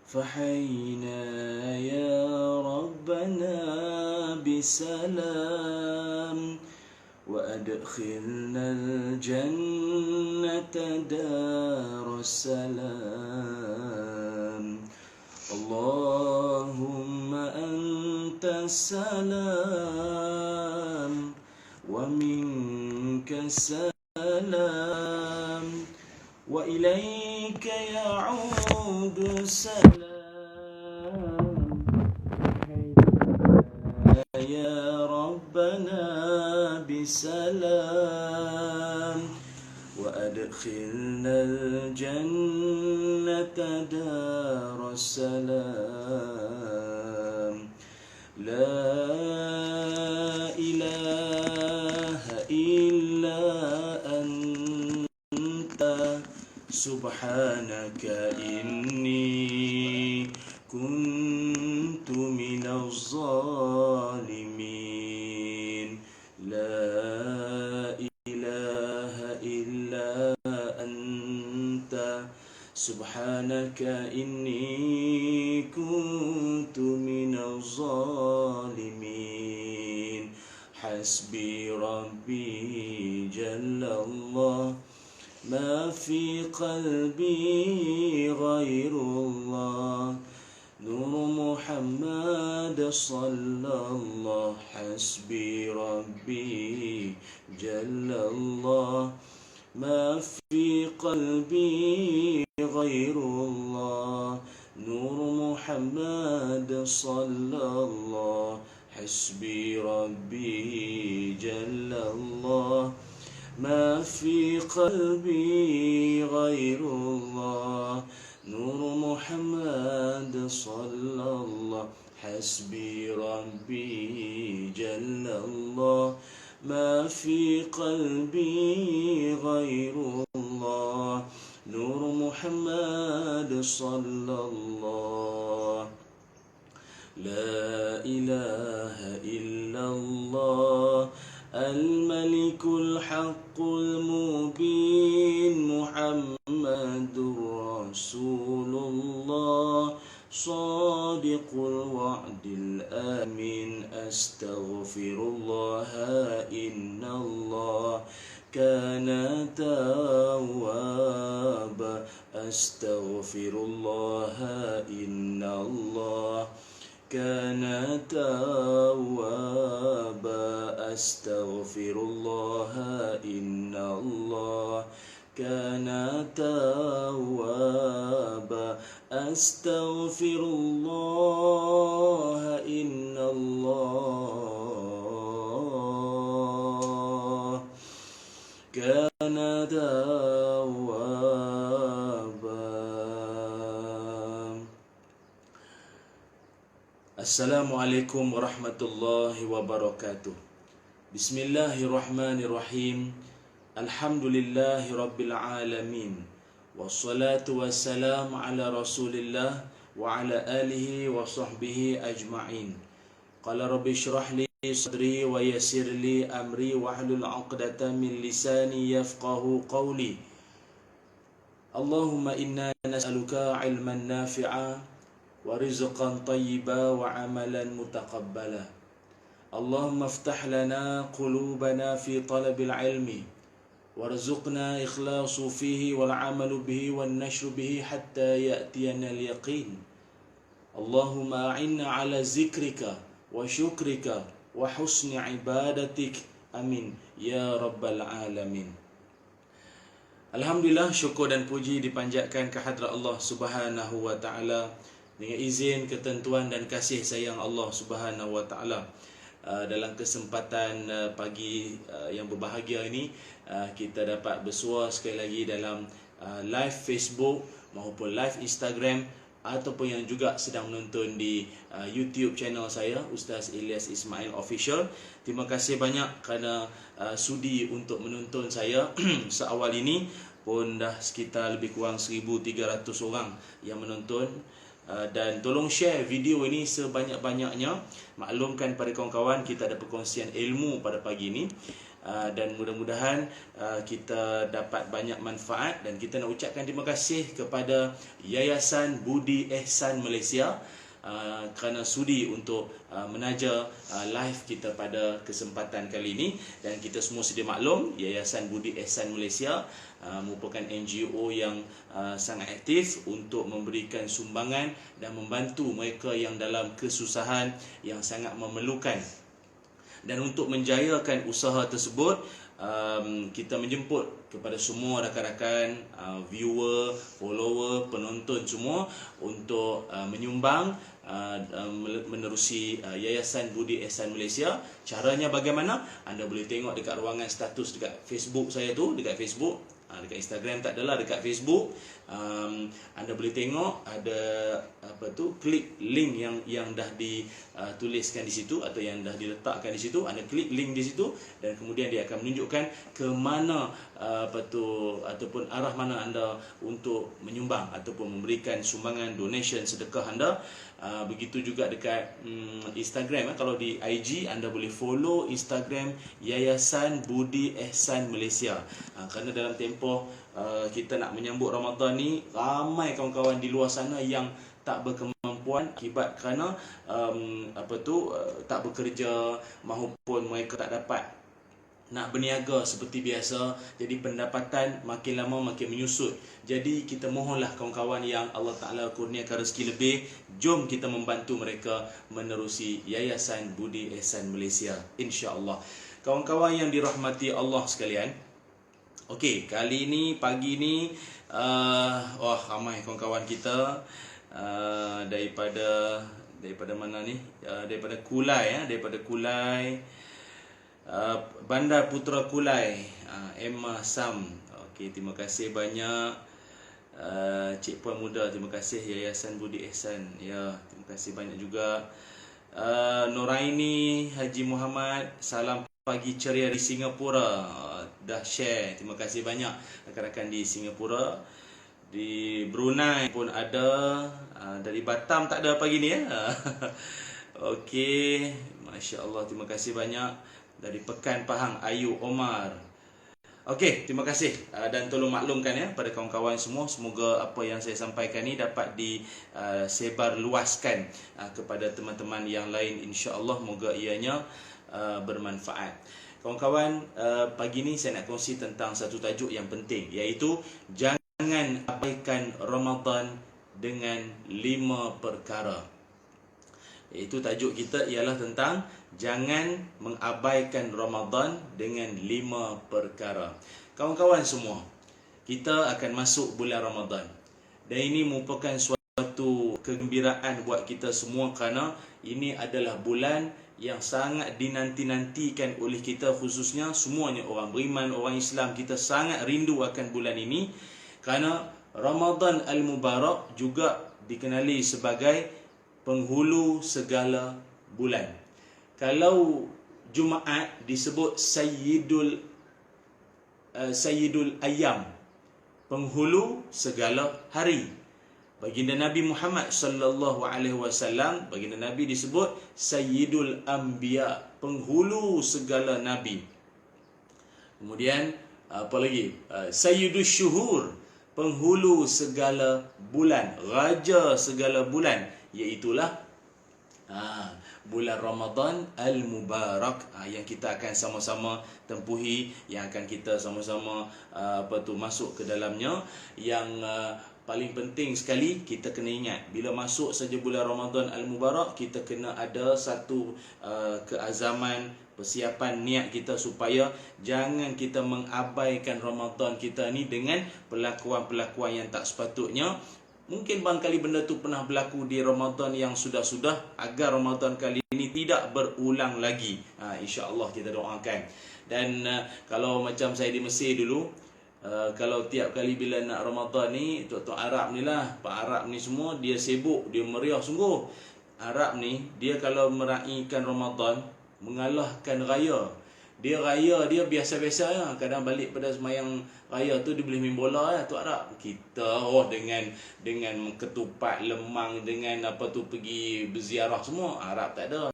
فحينا يا ربنا بسلام وأدخلنا الجنة دار السلام اللهم أنت السلام ومنك السلام وإليك يعود السلام يا ربنا بسلام وأدخلنا الجنة دار السلام لا إله إلا أنت سبحانك إني كنت من الظالمين لا إله إلا أنت سبحانك إني كنت من الظالمين حسبي ربي جل الله ما في قلبي غير الله نور محمد صلى الله حسبي ربي جل الله ما في قلبي غير الله نور محمد صلى الله حسبي ربي جل الله ما في قلبي غير الله نور محمد صلى الله حسبي ربي جل الله ما في قلبي غير الله نور محمد صلى الله لا إله إلا الله الملك الحق المبين محمد رسول الله صادق الوعد الآمين أستغفر الله إن الله كان توابا أستغفر الله إن الله كان توابا أستغفر الله إن الله كان توابا أستغفر الله إن الله كان توابا. Assalamualaikum warahmatullahi wabarakatuh. Bismillahirrahmanirrahim. Alhamdulillahi rabbil alamin. Wassalatu wassalamu ala rasulillah wa ala alihi wa sahbihi ajma'in. Qala rabbi syrah li sadri wa yassir li amri wahlul 'uqdatam min lisani yafqahu qawli. Allahumma inna nas'aluka 'ilman nafi'a wa rizqan tayyiba wa 'amalan mutaqabbala. Allahumma iftah lana qulubana fi talabil ilmi warzuqna ikhlasu fihi wal 'amalu bihi wan nashru bihi hatta ya'tiyana al yaqin. Allahumma a'inna 'ala zikrika wa syukrika wa husni ibadatik. Amin ya rabbal alamin. Alhamdulillah, syukur dan puji dipanjatkan ke hadrat Allah Subhanahu wa taala dengan izin, ketentuan dan kasih sayang Allah Subhanahu wa taala. Dalam kesempatan pagi yang berbahagia ini, kita dapat bersua sekali lagi dalam live Facebook maupun live Instagram, ataupun yang juga sedang menonton di YouTube channel saya, Ustaz Ilyas Ismail Official. Terima kasih banyak kerana sudi untuk menonton saya. Seawal ini pun dah sekitar lebih kurang 1,300 orang yang menonton. Dan tolong share video ini sebanyak-banyaknya. Maklumkan pada kawan-kawan, kita ada perkongsian ilmu pada pagi ini. dan mudah-mudahan kita dapat banyak manfaat, dan kita nak ucapkan terima kasih kepada Yayasan Budi Ehsan Malaysia kerana sudi untuk menaja live kita pada kesempatan kali ini. Dan kita semua sedia maklum, Yayasan Budi Ehsan Malaysia merupakan NGO yang sangat aktif untuk memberikan sumbangan dan membantu mereka yang dalam kesusahan, yang sangat memerlukan. Dan untuk menjayakan usaha tersebut, kita menjemput kepada semua rakan-rakan, viewer, follower, penonton semua untuk menyumbang menerusi Yayasan Budi Ehsan Malaysia. Caranya bagaimana? Anda boleh tengok dekat ruangan status dekat Facebook saya tu, dekat Facebook. Dekat Instagram tak adalah, dekat Facebook anda boleh tengok ada klik link yang dah dituliskan di situ atau yang dah diletakkan di situ. Anda klik link di situ dan kemudian dia akan menunjukkan ke mana ataupun arah mana anda untuk menyumbang ataupun memberikan sumbangan, donation, sedekah anda. Begitu juga dekat Instagram. Kalau di IG anda boleh follow Instagram Yayasan Budi Ehsan Malaysia. Kerana dalam tempoh kita nak menyambut Ramadan ni, ramai kawan-kawan di luar sana yang tak berkemampuan akibat kerana tak bekerja, maupun mereka tak dapat nak berniaga seperti biasa. Jadi pendapatan makin lama makin menyusut. Jadi kita mohonlah kawan-kawan yang Allah Ta'ala kurniakan rezeki lebih, jom kita membantu mereka menerusi Yayasan Budi Ehsan Malaysia, insya-Allah. Kawan-kawan yang dirahmati Allah sekalian, okey, kali ni, pagi ni ramai kawan-kawan kita daripada mana ni? Daripada Kulai, Bandar Putra Kulai, Emma Sam. Okey, terima kasih banyak Cik Puan Muda, terima kasih Yayasan Budi Ehsan. Ya, terima kasih banyak juga Noraini Haji Muhammad, salam pagi ceria di Singapura. Dah share, terima kasih banyak rakan-rakan di Singapura. Di Brunei pun ada, dari Batam tak ada pagi ni ya. Okey, masya-Allah, terima kasih banyak. Dari Pekan Pahang, Ayu Omar. Okey, terima kasih dan tolong maklumkan ya pada kawan-kawan semua, semoga apa yang saya sampaikan ni dapat disebar luaskan kepada teman-teman yang lain, insya-Allah. Moga ianya bermanfaat. Kawan-kawan, pagi ni saya nak kongsi tentang satu tajuk yang penting, iaitu jangan abaikan Ramadan dengan 5 perkara. Iaitu tajuk kita ialah tentang jangan mengabaikan Ramadan dengan 5 perkara. Kawan-kawan semua, kita akan masuk bulan Ramadan, dan ini merupakan suatu kegembiraan buat kita semua kerana ini adalah bulan yang sangat dinanti-nantikan oleh kita, khususnya semuanya orang beriman, orang Islam. Kita sangat rindu akan bulan ini kerana Ramadan Al-Mubarak juga dikenali sebagai penghulu segala bulan. Kalau Jumaat disebut Sayyidul Ayyam, penghulu segala hari. Baginda Nabi Muhammad sallallahu alaihi wasallam, baginda Nabi disebut Sayyidul Anbiya, penghulu segala nabi. Kemudian apa lagi? Sayyidul Syuhur, penghulu segala bulan, raja segala bulan, iaitulah bulan Ramadan Al-Mubarak yang kita akan sama-sama tempuhi, yang akan kita sama-sama masuk ke dalamnya. Yang paling penting sekali, kita kena ingat, bila masuk saja bulan Ramadan Al-Mubarak, kita kena ada satu keazaman, persiapan niat kita supaya jangan kita mengabaikan Ramadan kita ni dengan perlakuan-perlakuan yang tak sepatutnya. Mungkin barangkali benda tu pernah berlaku di Ramadan yang sudah-sudah, agar Ramadan kali ini tidak berulang lagi. InsyaAllah kita doakan. Dan kalau macam saya di Mesir dulu, kalau tiap kali bila nak Ramadan ni, tuan-tuan Arab ni lah, Pak Arab ni semua, dia sibuk, dia meriah sungguh. Arab ni, dia kalau meraihkan Ramadan, mengalahkan raya. Dia raya dia biasa-biasa ya. Kadang balik pada semayang raya tu dia boleh main bola ya, tu Arab. Kita dengan ketupat, lemang, dengan pergi berziarah semua. Arab tak ada.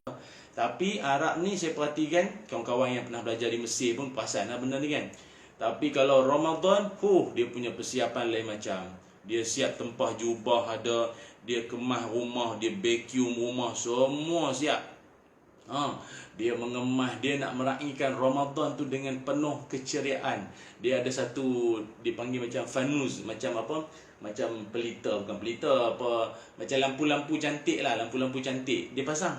Tapi Arab ni saya perhatikan, kawan-kawan yang pernah belajar di Mesir pun perasan benda ni kan. Tapi kalau Ramadan, dia punya persiapan lain macam. Dia siap tempah jubah ada, dia kemas rumah, dia vacuum rumah, semua siap. Dia mengemas, dia nak meraihkan Ramadan tu dengan penuh keceriaan. Dia ada satu dipanggil macam fanus, macam apa? Macam pelita, bukan pelita apa, macam lampu-lampu cantik lah, lampu-lampu cantik. Dia pasang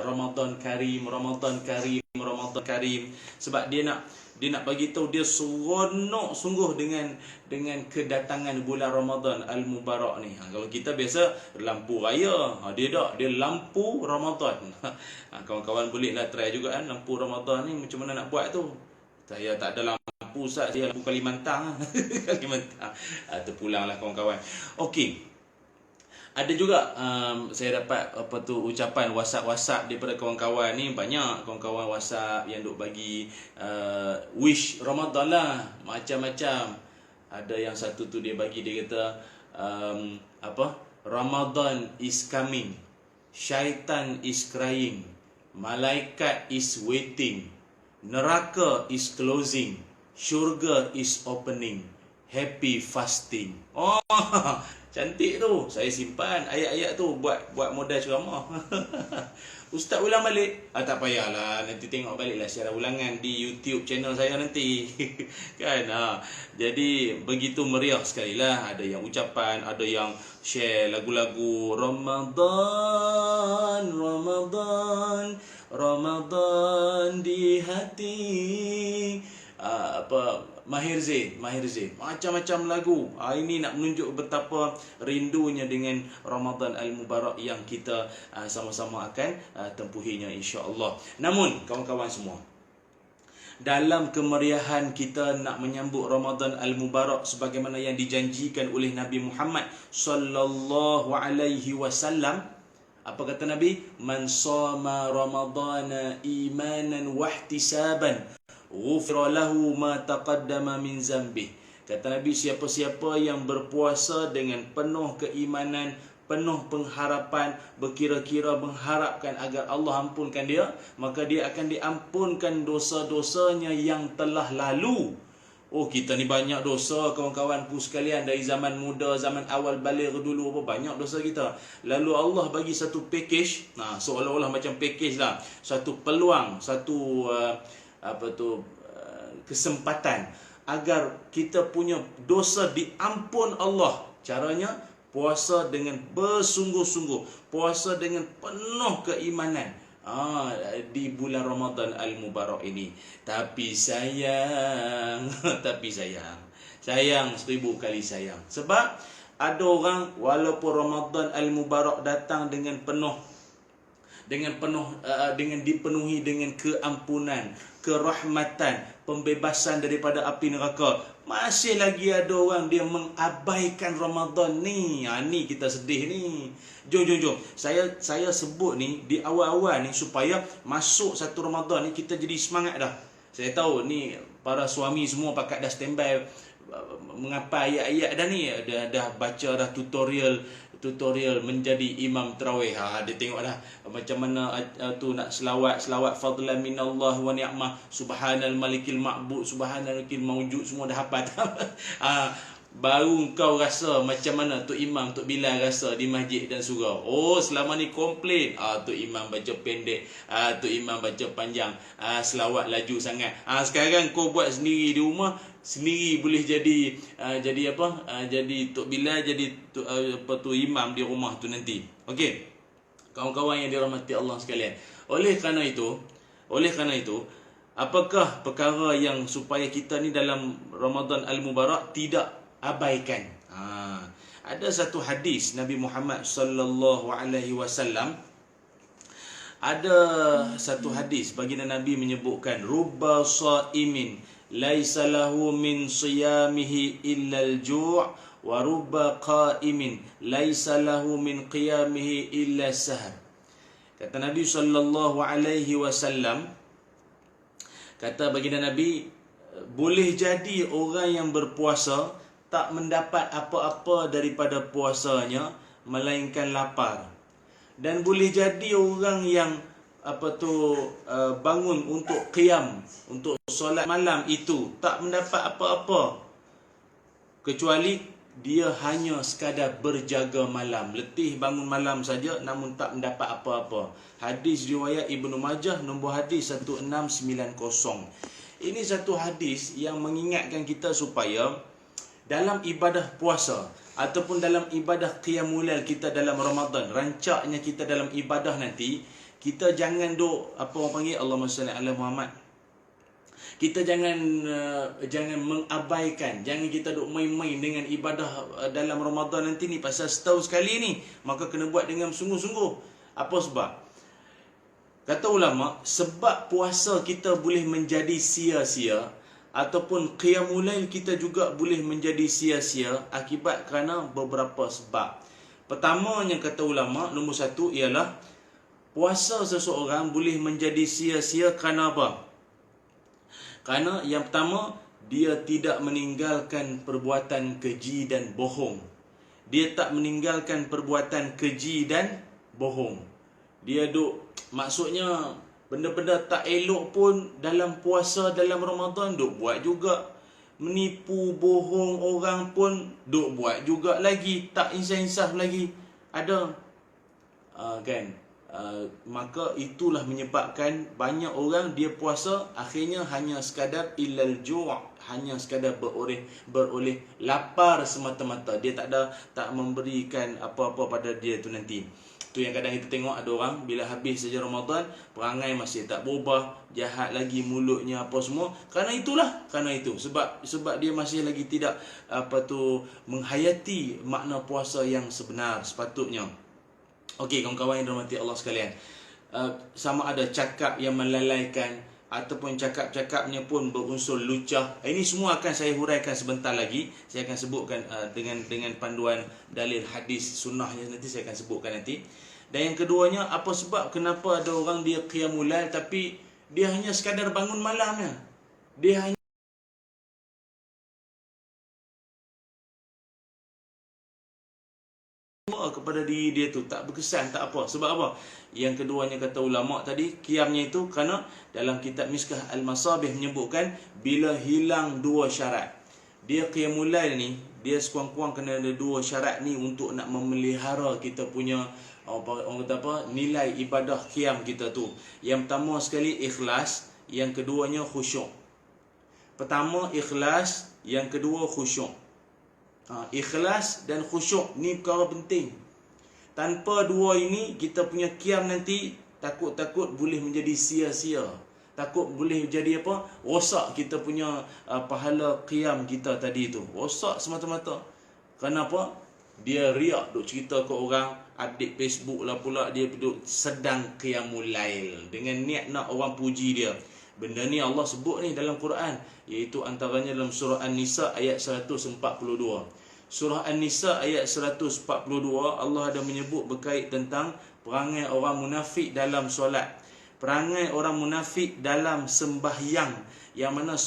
Ramadan Karim, Ramadan Karim, Ramadan Karim. Sebab dia nak bagi tahu dia seronok sungguh dengan kedatangan bulan Ramadan Al-Mubarak ni. Kalau kita biasa lampu raya, dia tak, dia lampu Ramadan. Kawan-kawan bolehlah try juga kan, lampu Ramadan ni macam mana nak buat tu. Saya tak ada lampu Ustaz, saya lampu Kalimantan. Kalimantan. Terpulanglah kawan-kawan. Okey. Ada juga saya dapat ucapan WhatsApp daripada kawan-kawan ni, banyak kawan-kawan WhatsApp yang duk bagi wish Ramadan lah, macam-macam. Ada yang satu tu dia bagi, dia kata Ramadan is coming, syaitan is crying, malaikat is waiting, neraka is closing, syurga is opening, happy fasting. Cantik tu. Saya simpan ayat-ayat tu buat modal ceramah. Ustaz ulang balik. Tak payahlah, nanti tengok baliklah secara ulangan di YouTube channel saya nanti. Kan? Jadi begitu meriah sekali lah. Ada yang ucapan, ada yang share lagu-lagu Ramadan, Ramadan, Ramadan di hati. Mahir Zain, macam-macam lagu. Ini nak menunjuk betapa rindunya dengan Ramadan Al-Mubarak yang kita sama-sama akan tempuhinya insya-Allah. Namun kawan-kawan semua, dalam kemeriahan kita nak menyambut Ramadan Al-Mubarak sebagaimana yang dijanjikan oleh Nabi Muhammad sallallahu alaihi wasallam, apa kata Nabi? Man shama Ramadana imanan wa ihtisaban ghufira lahu ma taqaddama min zambih. Kata Nabi, siapa-siapa yang berpuasa dengan penuh keimanan, penuh pengharapan, berkira-kira mengharapkan agar Allah ampunkan dia, maka dia akan diampunkan dosa-dosanya yang telah lalu. Kita ni banyak dosa kawan-kawanku sekalian, dari zaman muda, zaman awal balik dulu, banyak dosa kita. Lalu Allah bagi satu package, seolah-olah macam package lah, satu peluang, satu kesempatan agar kita punya dosa diampun Allah. Caranya puasa dengan bersungguh-sungguh, puasa dengan penuh keimanan di bulan Ramadan Al-Mubarak ini. Tapi sayang, sayang 1000 kali sayang. Sebab ada orang walaupun Ramadan Al-Mubarak datang dengan dipenuhi dengan keampunan, kerahmatan, pembebasan daripada api neraka, masih lagi ada orang dia mengabaikan Ramadan ni. Ni kita sedih ni. Jom. Saya sebut ni di awal-awal ni supaya masuk satu Ramadan ni kita jadi semangat dah. Saya tahu ni para suami semua pakat dah standby mengapai ayat-ayat dah ni, dah baca dah tutorial menjadi imam tarawih. Dia tengok dah macam mana tu nak selawat fadlan minallah wa ni'mah, subhanal malikil ma'bud, subhanal malikil mawjud, semua dah hafal. Baru kau rasa macam mana Tok Imam, Tok Bilal rasa di masjid dan surau. Selama ni komplain, Tok Imam baca pendek, Tok Imam baca panjang, selawat laju sangat. Sekarang kau buat sendiri di rumah, sendiri boleh jadi jadi Tok Bilal, jadi Tok Imam di rumah tu nanti. Okey, kawan-kawan yang dirahmati Allah sekalian. Oleh kerana itu, apakah perkara yang supaya kita ni dalam Ramadan Al-Mubarak tidak abaikan? Ada satu hadis Nabi Muhammad sallallahu alaihi wasallam. Ada satu hadis baginda Nabi menyebutkan, rubba shaimin laisa lahu min siyamihi illa al-ju' wa rubba qa'imin laisa lahu min qiyamihi illa sahar. Kata Nabi sallallahu alaihi wasallam, kata baginda Nabi, boleh jadi orang yang berpuasa tak mendapat apa-apa daripada puasanya melainkan lapar. Dan boleh jadi orang yang bangun untuk qiyam, untuk solat malam itu tak mendapat apa-apa kecuali dia hanya sekadar berjaga malam, letih bangun malam saja namun tak mendapat apa-apa. Hadis riwayat Ibnu Majah, nombor hadis 1690. Ini satu hadis yang mengingatkan kita supaya dalam ibadah puasa ataupun dalam ibadah qiyamul lail kita dalam Ramadan, rancaknya kita dalam ibadah nanti, kita jangan apa orang panggil, Allahumma salli ala Muhammad. Kita jangan mengabaikan, jangan kita duk main-main dengan ibadah dalam Ramadan nanti ni, pasal setahun sekali ni, maka kena buat dengan sungguh-sungguh. Apa sebab? Kata ulama, sebab puasa kita boleh menjadi sia-sia ataupun qiyamul lail kita juga boleh menjadi sia-sia akibat kerana beberapa sebab. Pertamanya kata ulama, nombor satu ialah puasa seseorang boleh menjadi sia-sia kerana apa? Kerana yang pertama, dia tidak meninggalkan perbuatan keji dan bohong. Dia tak meninggalkan perbuatan keji dan bohong. Dia maksudnya benda-benda tak elok pun dalam puasa, dalam Ramadan duk buat juga. Menipu, bohong orang pun duk buat juga lagi. Tak insaf-insaf lagi. Ada. Kan? Maka itulah menyebabkan banyak orang dia puasa akhirnya hanya sekadar ilal ju', hanya sekadar beroleh lapar semata-mata. Dia tak memberikan apa-apa pada dia tu nanti. Tu yang kadang kita tengok ada orang bila habis saja Ramadan, perangai masih tak berubah, jahat lagi mulutnya apa semua. Kerana itu sebab dia masih lagi tidak menghayati makna puasa yang sebenar sepatutnya. Okey, kawan-kawan yang dirahmati Allah sekalian, sama ada cakap yang melalaikan ataupun cakap-cakapnya pun berunsur lucah. Ini semua akan saya huraikan sebentar lagi. Saya akan sebutkan dengan panduan dalil hadis sunnahnya, nanti saya akan sebutkan nanti. Dan yang keduanya, apa sebab kenapa ada orang dia qiyamul lail tapi dia hanya sekadar bangun malamnya. Dia hanya kepada diri dia tu, tak berkesan, tak apa. Sebab apa? Yang keduanya kata ulama tadi, qiyamnya itu kerana dalam kitab Miskah Al-Masabih menyebutkan bila hilang dua syarat. Dia qiyamul lail ni, dia sekurang-kurang kena ada dua syarat ni untuk nak memelihara kita punya orang kata nilai ibadah qiyam kita tu. Yang pertama sekali ikhlas, yang keduanya khusyuk. Pertama ikhlas, yang kedua khusyuk. Ikhlas dan khusyuk ni perkara penting. Tanpa dua ini, kita punya qiyam nanti takut boleh menjadi sia-sia. Takut boleh jadi rosak kita punya pahala qiyam kita tadi tu. Rosak semata-mata. Kenapa? Dia riak duk cerita ke orang, update Facebook lah pula dia duk sedang qiyamul lail dengan niat nak orang puji dia. Benda ni Allah sebut ni dalam Quran, iaitu antaranya dalam surah An-Nisa ayat 142. Surah An-Nisa ayat 142, Allah ada menyebut berkait tentang perangai orang munafik dalam solat. Perangai orang munafik dalam sembahyang, yang mana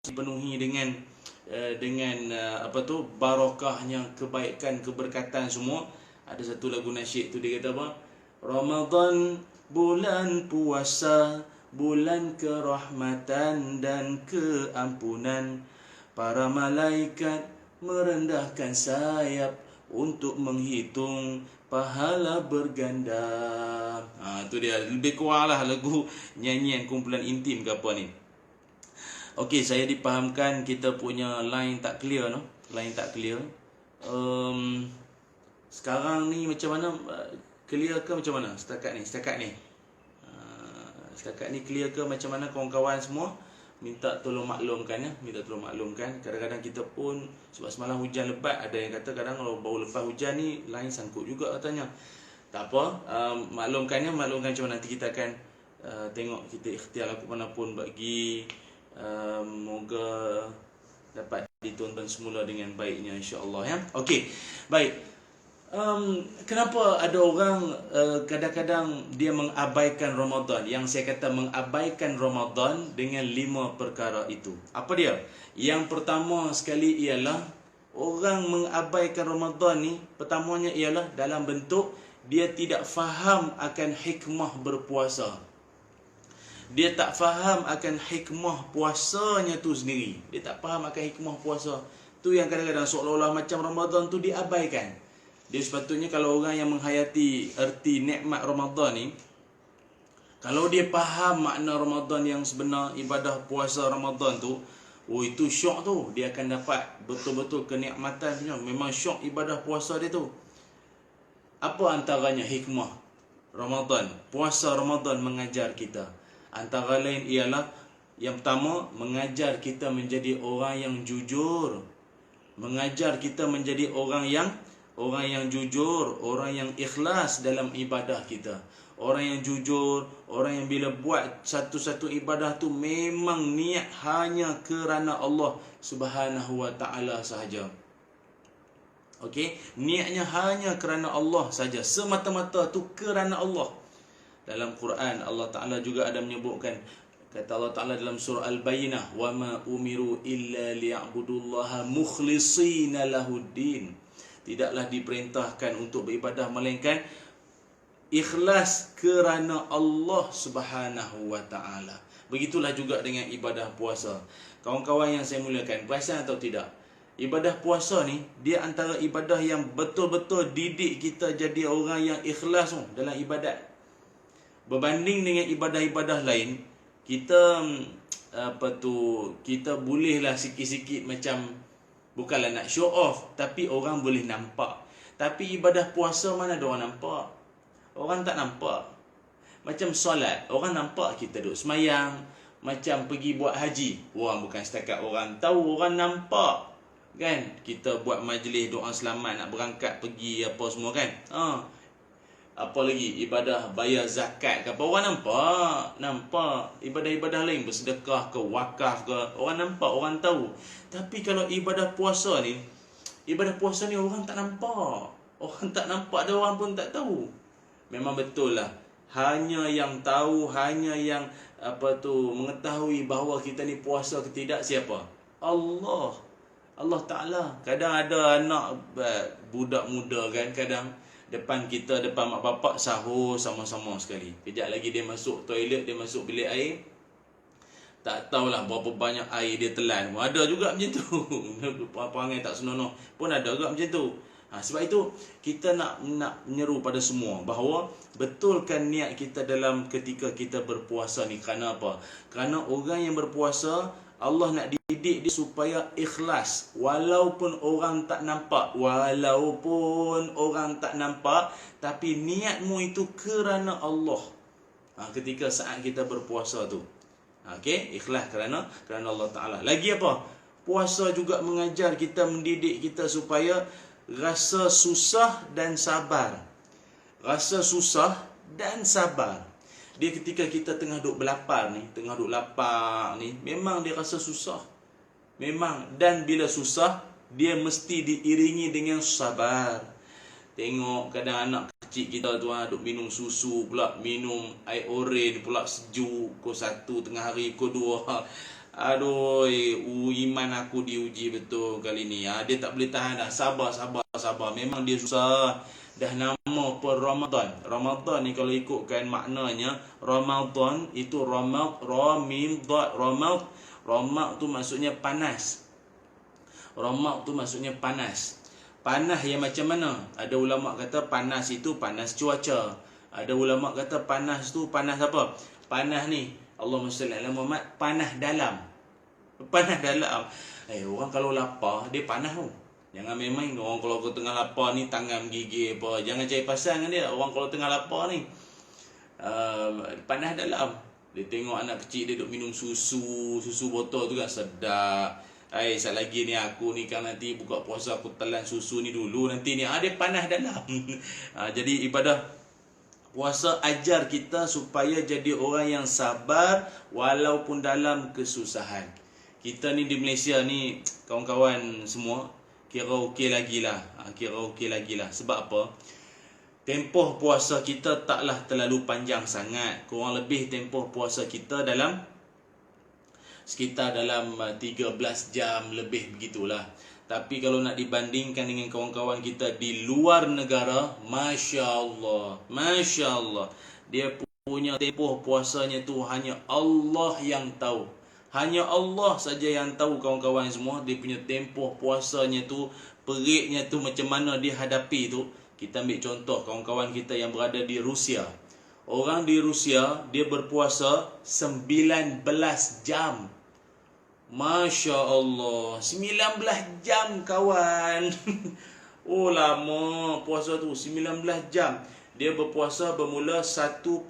dipenuhi dengan barakahnya, kebaikan, keberkatan semua. Ada satu lagu nasyid tu dia kata apa? Ramadan bulan puasa, bulan kerahmatan dan keampunan. Para malaikat merendahkan sayap untuk menghitung pahala berganda. Tu dia, lebih kurang lah lagu nyanyian kumpulan intim ke apa ni. Okey, saya dipahamkan kita punya line tak clear no. Line tak clear. Sekarang ni macam mana? Clear ke macam mana? Setakat ni. Setakat ni clear ke macam mana kawan-kawan semua? Minta tolong maklumkan ya. Kadang-kadang kita pun sebab semalam hujan lebat, ada yang kata kadang kalau baru lepas hujan ni line sangkut juga katanya. Tak apa, maklumkan macam mana nanti kita akan tengok kita ikhtiar laku mana pun bagi Moga dapat ditonton semula dengan baiknya, insya-Allah ya. Okey. Baik. Kenapa ada orang kadang-kadang dia mengabaikan Ramadan? Yang saya kata mengabaikan Ramadan dengan 5 perkara itu. Apa dia? Yang pertama sekali ialah orang mengabaikan Ramadan ni, pertamanya ialah dalam bentuk dia tidak faham akan hikmah berpuasa. Dia tak faham akan hikmah puasanya tu sendiri. Dia tak faham akan hikmah puasa. Tu yang kadang-kadang seolah-olah macam Ramadan tu diabaikan. Dia sepatutnya kalau orang yang menghayati erti nikmat Ramadan ni, kalau dia faham makna Ramadan yang sebenar, ibadah puasa Ramadan tu, itu syok tu. Dia akan dapat betul-betul kenikmatan punya. Memang syok ibadah puasa dia tu. Apa antaranya hikmah Ramadan? Puasa Ramadan mengajar kita. Antara lain ialah yang pertama, mengajar kita menjadi orang yang jujur. Mengajar kita menjadi orang yang jujur, orang yang ikhlas dalam ibadah kita. Orang yang jujur, orang yang bila buat satu-satu ibadah tu memang niat hanya kerana Allah Subhanahu wa taala sahaja. Okey, niatnya hanya kerana Allah saja, semata-mata tu kerana Allah. Dalam Quran Allah Taala juga ada menyebutkan, kata Allah Taala dalam surah Al-Bayyinah, "Wa ma umiru illa liya'budullaha mukhlishina lahuddin." Tidaklah diperintahkan untuk beribadah melainkan ikhlas kerana Allah Subhanahu wa taala. Begitulah juga dengan ibadah puasa. Kawan-kawan yang saya muliakan, perasan atau tidak? Ibadah puasa ni dia antara ibadah yang betul-betul didik kita jadi orang yang ikhlas dalam ibadat. Berbanding dengan ibadah-ibadah lain, kita kita bolehlah sikit-sikit macam bukanlah nak show off, tapi orang boleh nampak. Tapi ibadah puasa mana ada orang nampak? Orang tak nampak. Macam solat, orang nampak kita duduk semayang. Macam pergi buat haji, orang bukan setakat orang tahu, orang nampak. Kan? Kita buat majlis doa selamat nak berangkat pergi apa semua kan? Apa lagi? Ibadah bayar zakat ke apa? Orang nampak. Ibadah-ibadah lain, bersedekah ke, wakaf ke, orang nampak, orang tahu. Tapi kalau ibadah puasa ni orang tak nampak. Orang tak nampak, ada orang pun tak tahu. Memang betul lah. Hanya yang tahu, hanya yang mengetahui bahawa kita ni puasa ke tidak, siapa? Allah Ta'ala. Kadang ada anak budak muda kan, kadang depan kita, depan mak bapak sahur sama-sama sekali. Kejap lagi dia masuk toilet, dia masuk bilik air, tak tahulah berapa banyak air dia telan. Ada juga macam tu. Perangai tak senonoh pun ada juga macam tu. Sebab itu kita nak menyeru pada semua bahawa betulkan niat kita dalam ketika kita berpuasa ni. Kerana apa? Kerana orang yang berpuasa, Allah nak didik dia supaya ikhlas. Walaupun orang tak nampak, tapi niatmu itu kerana Allah. Ketika saat kita berpuasa tu, okey, ikhlas kerana Allah Ta'ala. Lagi apa? Puasa juga mengajar kita, mendidik kita supaya rasa susah dan sabar. Rasa susah dan sabar. Dia ketika kita tengah duk berlapar ni, memang dia rasa susah. Memang. Dan bila susah, dia mesti diiringi dengan sabar. Tengok kadang anak kecil kita tu duk minum susu pula, minum air oren pula sejuk. Pukul 1 tengah hari, pukul 2. Aduh, iman aku diuji betul kali ni. Dia tak boleh tahan dah. Sabar. Memang dia susah. Dah nama per Ramadan. Ramadan ni kalau ikutkan maknanya, Ramadan itu Ramaq tu maksudnya panas. Ramaq tu maksudnya panas. Panas yang macam mana? Ada ulama kata panas itu panas cuaca. Ada ulama kata panas tu panas apa? Panas ni, Allahumma salli ala Muhammad, panas dalam. Orang kalau lapar dia panas tu. Jangan main-main. Orang kalau tengah lapar ni tangan gigih apa, jangan cari pasal dengan dia. Orang kalau tengah lapar ni panas dalam. Dia tengok anak kecil dia duk minum susu botol tu kan sedap. Sat lagi ni aku ni kan nanti buka puasa aku telan susu ni dulu nanti ni. Dia panas dalam. Jadi ibadah Puasa ajar kita supaya jadi orang yang sabar walaupun dalam kesusahan. Kita ni di Malaysia ni, kawan-kawan semua, kira okey lagi lah. Kira okey lagi lah. Sebab apa? Tempoh puasa kita taklah terlalu panjang sangat. Kurang lebih tempoh puasa kita sekitar dalam 13 jam lebih begitulah. Tapi kalau nak dibandingkan dengan kawan-kawan kita di luar negara, Masya Allah, dia punya tempoh puasanya tu hanya Allah yang tahu. Hanya Allah saja yang tahu, kawan-kawan semua. Dia punya tempoh puasanya tu, periknya tu macam mana dia hadapi tu. Kita ambil contoh kawan-kawan kita yang berada di Rusia. Orang di Rusia, dia berpuasa 19 jam. Masya Allah, 19 jam kawan. Oh lama puasa tu, 19 jam. Dia berpuasa bermula 1.49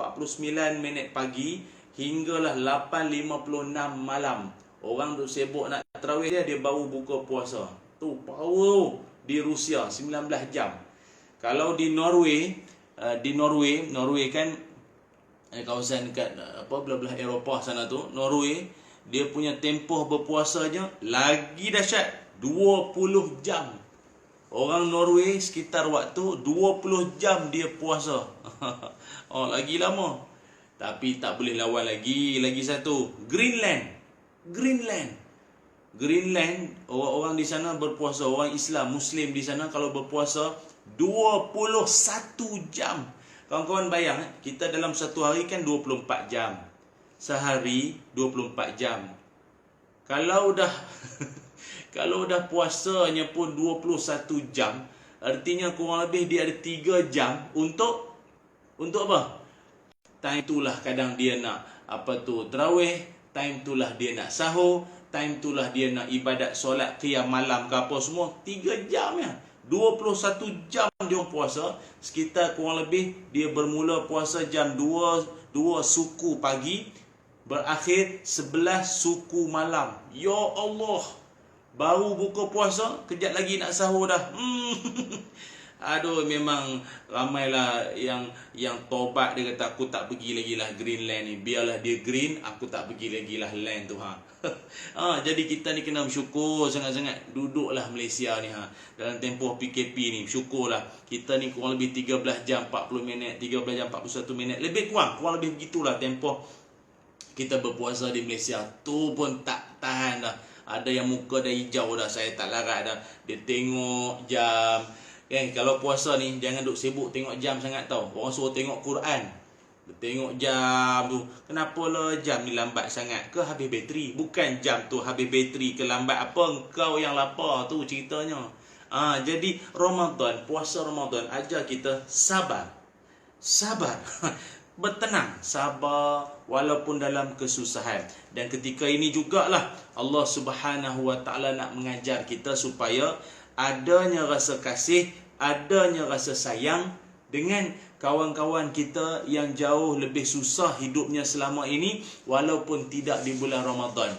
minit pagi hinggalah 8.56 malam. Orang tu sibuk nak tarawih dia baru buka puasa. Tu power di Rusia, 19 jam. Kalau di Norway kan kawasan dekat belah-belah Eropah sana tu, Norway, dia punya tempoh berpuasanya lagi dahsyat, 20 jam. Orang Norway sekitar waktu 20 jam dia puasa. Oh, lagi lama. Tapi tak boleh lawan lagi satu, Greenland, orang-orang di sana berpuasa, orang Islam, Muslim di sana kalau berpuasa 21 jam. Kawan-kawan bayang, kita dalam satu hari kan 24 jam. Sehari 24 jam. Kalau dah kalau dah puasanya pun 21 jam, artinya kurang lebih dia ada 3 jam untuk apa? Time itulah kadang dia nak tarawih, time itulah dia nak sahur, time itulah dia nak ibadat solat qiyam malam ke apa semua. 3 jam ya. 21 jam dia puasa. Sekitar kurang lebih dia bermula puasa jam 2 suku pagi, berakhir 11 suku malam. Ya Allah, baru buka puasa, kejap lagi nak sahur dah. Aduh, memang ramailah yang tobat. Dia kata aku tak pergi lagi lah Greenland ni. Biarlah dia green, aku tak pergi lagi lah land tu jadi kita ni kena bersyukur sangat-sangat. Duduklah Malaysia ni dalam tempoh PKP ni. Syukurlah. Kita ni kurang lebih 13 jam 40 minit, 13 jam 41 minit. Lebih kurang lebih begitulah tempoh kita berpuasa di Malaysia. Tu pun tak tahan dah. Ada yang muka dah hijau dah. Saya tak larat dah. Dia tengok jam. Kalau puasa ni jangan duk sibuk tengok jam sangat tau. Orang suruh tengok Quran, dia tengok jam tu. Kenapa lah jam ni lambat sangat? Ke habis bateri? Bukan jam tu habis bateri ke lambat apa, engkau yang lapar tu ceritanya. Jadi Ramadan, puasa Ramadan ajar kita sabar. Bertenang, sabar walaupun dalam kesusahan. Dan ketika ini jugalah Allah Subhanahu Wa Taala nak mengajar kita supaya adanya rasa kasih, adanya rasa sayang dengan kawan-kawan kita yang jauh lebih susah hidupnya selama ini walaupun tidak di bulan Ramadan.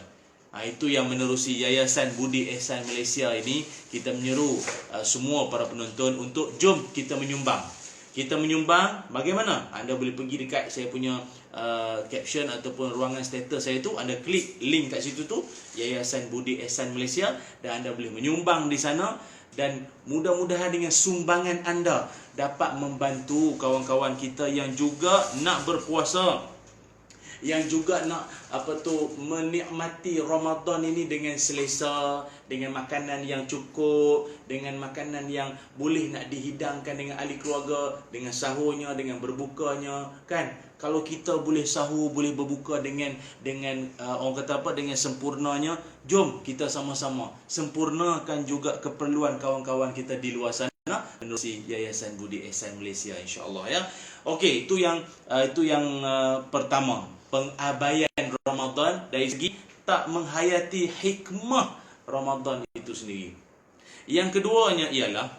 Itu yang menerusi Yayasan Budi Ihsan Malaysia ini. Kita menyeru semua para penonton untuk jom kita menyumbang. Kita menyumbang bagaimana? Anda boleh pergi dekat saya punya caption ataupun ruangan status saya tu. Anda klik link kat situ tu, Yayasan Budi Ihsan Malaysia, dan anda boleh menyumbang di sana. Dan mudah-mudahan dengan sumbangan anda dapat membantu kawan-kawan kita yang juga nak berpuasa, yang juga nak menikmati Ramadan ini dengan selesa, dengan makanan yang cukup, dengan makanan yang boleh nak dihidangkan dengan ahli keluarga, dengan sahurnya, dengan berbukanya, kan? Kalau kita boleh sahur, boleh berbuka dengan orang kata dengan sempurnanya, jom kita sama-sama sempurnakan juga keperluan kawan-kawan kita di luar sana menerusi Yayasan Budi Ihsan Malaysia, insya-Allah ya. Okey, itu yang pertama, pengabaian Ramadan dari segi tak menghayati hikmah Ramadan itu sendiri. Yang keduanya ialah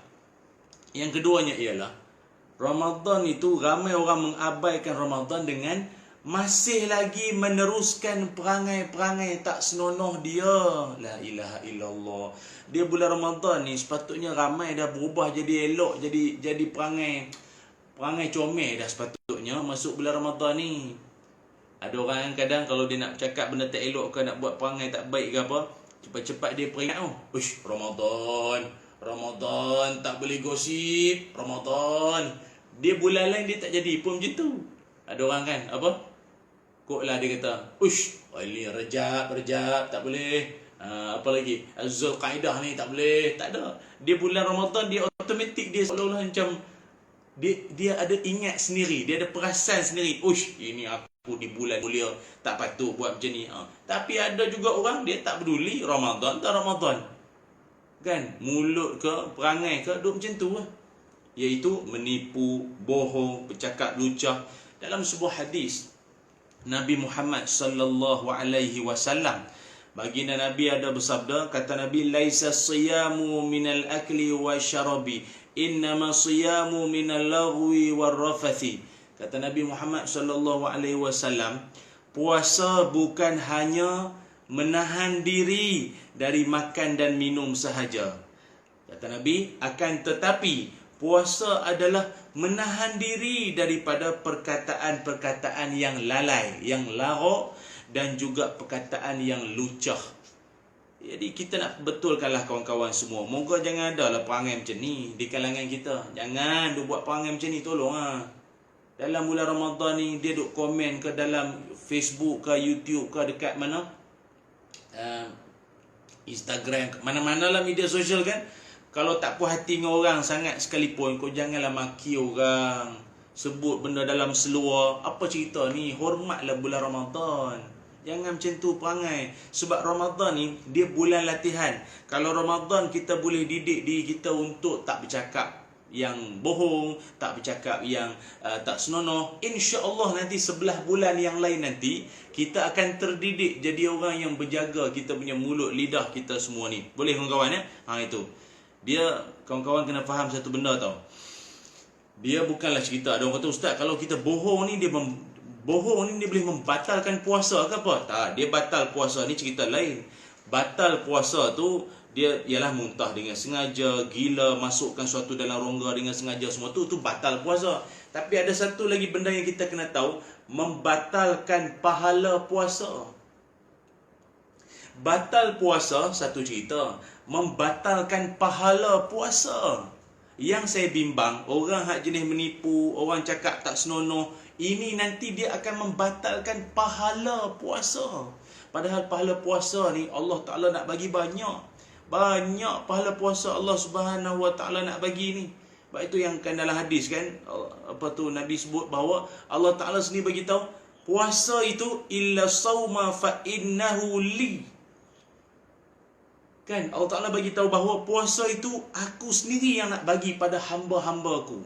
Ramadan itu ramai orang mengabaikan Ramadan dengan masih lagi meneruskan perangai-perangai tak senonoh dia. La ilaha illallah. Dia bulan Ramadan ni sepatutnya ramai dah berubah jadi elok, jadi perangai perangai comel dah sepatutnya masuk bulan Ramadan ni. Ada orang yang kadang kalau dia nak cakap benda tak elok ke, nak buat perangai tak baik ke apa, cepat-cepat dia peringat uish, Ramadan tak boleh gosip, Ramadan. Dia bulan lain dia tak jadi pun macam tu. Ada orang kan apa? Kok lah dia kata, uish, ini Rejab tak boleh. Apa lagi? Zulqaidah ni tak boleh. Tak ada. Dia bulan Ramadan dia automatik dia seolah-olah macam dia ada ingat sendiri, dia ada perasan sendiri. Uish, ini aku di bulan mulia, tak patut buat macam ni. Tapi ada juga orang dia tak peduli Ramadan tak Ramadan. Kan? Mulut ke, perangai ke, duk macam tu lah. Iaitu menipu, bohong, bercakap lucah. Dalam sebuah hadis Nabi Muhammad sallallahu alaihi wasallam, baginda Nabi ada bersabda, kata Nabi, laisa siyamu minal akli wasyarabi, innama siyamu minal lagwi warrafathi. Kata Nabi Muhammad sallallahu alaihi wasallam, puasa bukan hanya menahan diri dari makan dan minum sahaja. Kata Nabi, akan tetapi puasa adalah menahan diri daripada perkataan-perkataan yang lalai, yang larok, dan juga perkataan yang lucah. Jadi kita nak betulkanlah kawan-kawan semua. Moga jangan ada lah perangai macam ni di kalangan kita. Jangan duk buat perangai macam ni, tolong Dalam bulan Ramadan ni dia duk komen ke dalam Facebook ke YouTube ke dekat mana? Instagram, mana-mana lah media sosial kan. Kalau tak puas hati dengan orang sangat sekalipun, kau janganlah maki orang, sebut benda dalam seluar. Apa cerita ni? Hormatlah bulan Ramadan. Jangan macam tu perangai. Sebab Ramadan ni dia bulan latihan. Kalau Ramadan kita boleh didik diri kita untuk tak bercakap yang bohong, tak bercakap yang tak senonoh, insya-Allah nanti sebelah bulan yang lain nanti kita akan terdidik jadi orang yang berjaga kita punya mulut, lidah kita semua ni. Boleh kawan-kawan itu. Dia kawan-kawan kena faham satu benda tau. Dia bukanlah cerita ada orang kata, ustaz kalau kita bohong ni dia boleh membatalkan puasa ke apa? Tak, dia batal puasa ni cerita lain. Batal puasa tu dia ialah muntah dengan sengaja, gila, masukkan sesuatu dalam rongga dengan sengaja, semua tu batal puasa. Tapi ada satu lagi benda yang kita kena tahu, membatalkan pahala puasa. Batal puasa satu cerita, membatalkan pahala puasa. Yang saya bimbang, orang hak jenis menipu, orang cakap tak senonoh, ini nanti dia akan membatalkan pahala puasa. Padahal pahala puasa ni Allah Ta'ala nak bagi banyak. Banyak pahala puasa Allah Subhanahu Wa Ta'ala nak bagi ni. Sebab itu yang kan dalam hadis kan, Nabi sebut bahawa Allah Ta'ala sendiri bagi tahu, puasa itu illa sauma fa innahu li. Kan Allah Ta'ala bagi tahu bahawa puasa itu aku sendiri yang nak bagi pada hamba-hambaku.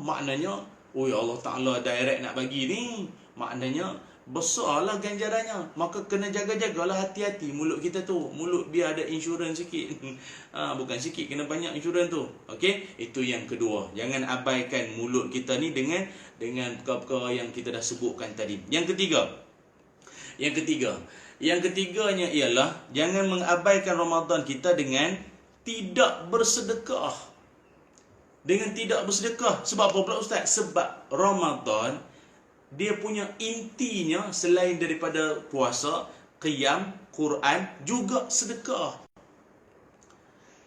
Maknanya Allah Ta'ala direct nak bagi ni, maknanya besarlah ganjarannya. Maka kena jaga-jagalah hati-hati mulut kita tu. Mulut biar ada insurans sikit. Bukan sikit, kena banyak insurans tu. Okey, itu yang kedua. Jangan abaikan mulut kita ni dengan perkara-perkara yang kita dah sebutkan tadi. Yang ketiganya ialah jangan mengabaikan Ramadan kita dengan tidak bersedekah. Sebab apa pula ustaz? Sebab Ramadan dia punya intinya selain daripada puasa, qiyam, Quran, juga sedekah.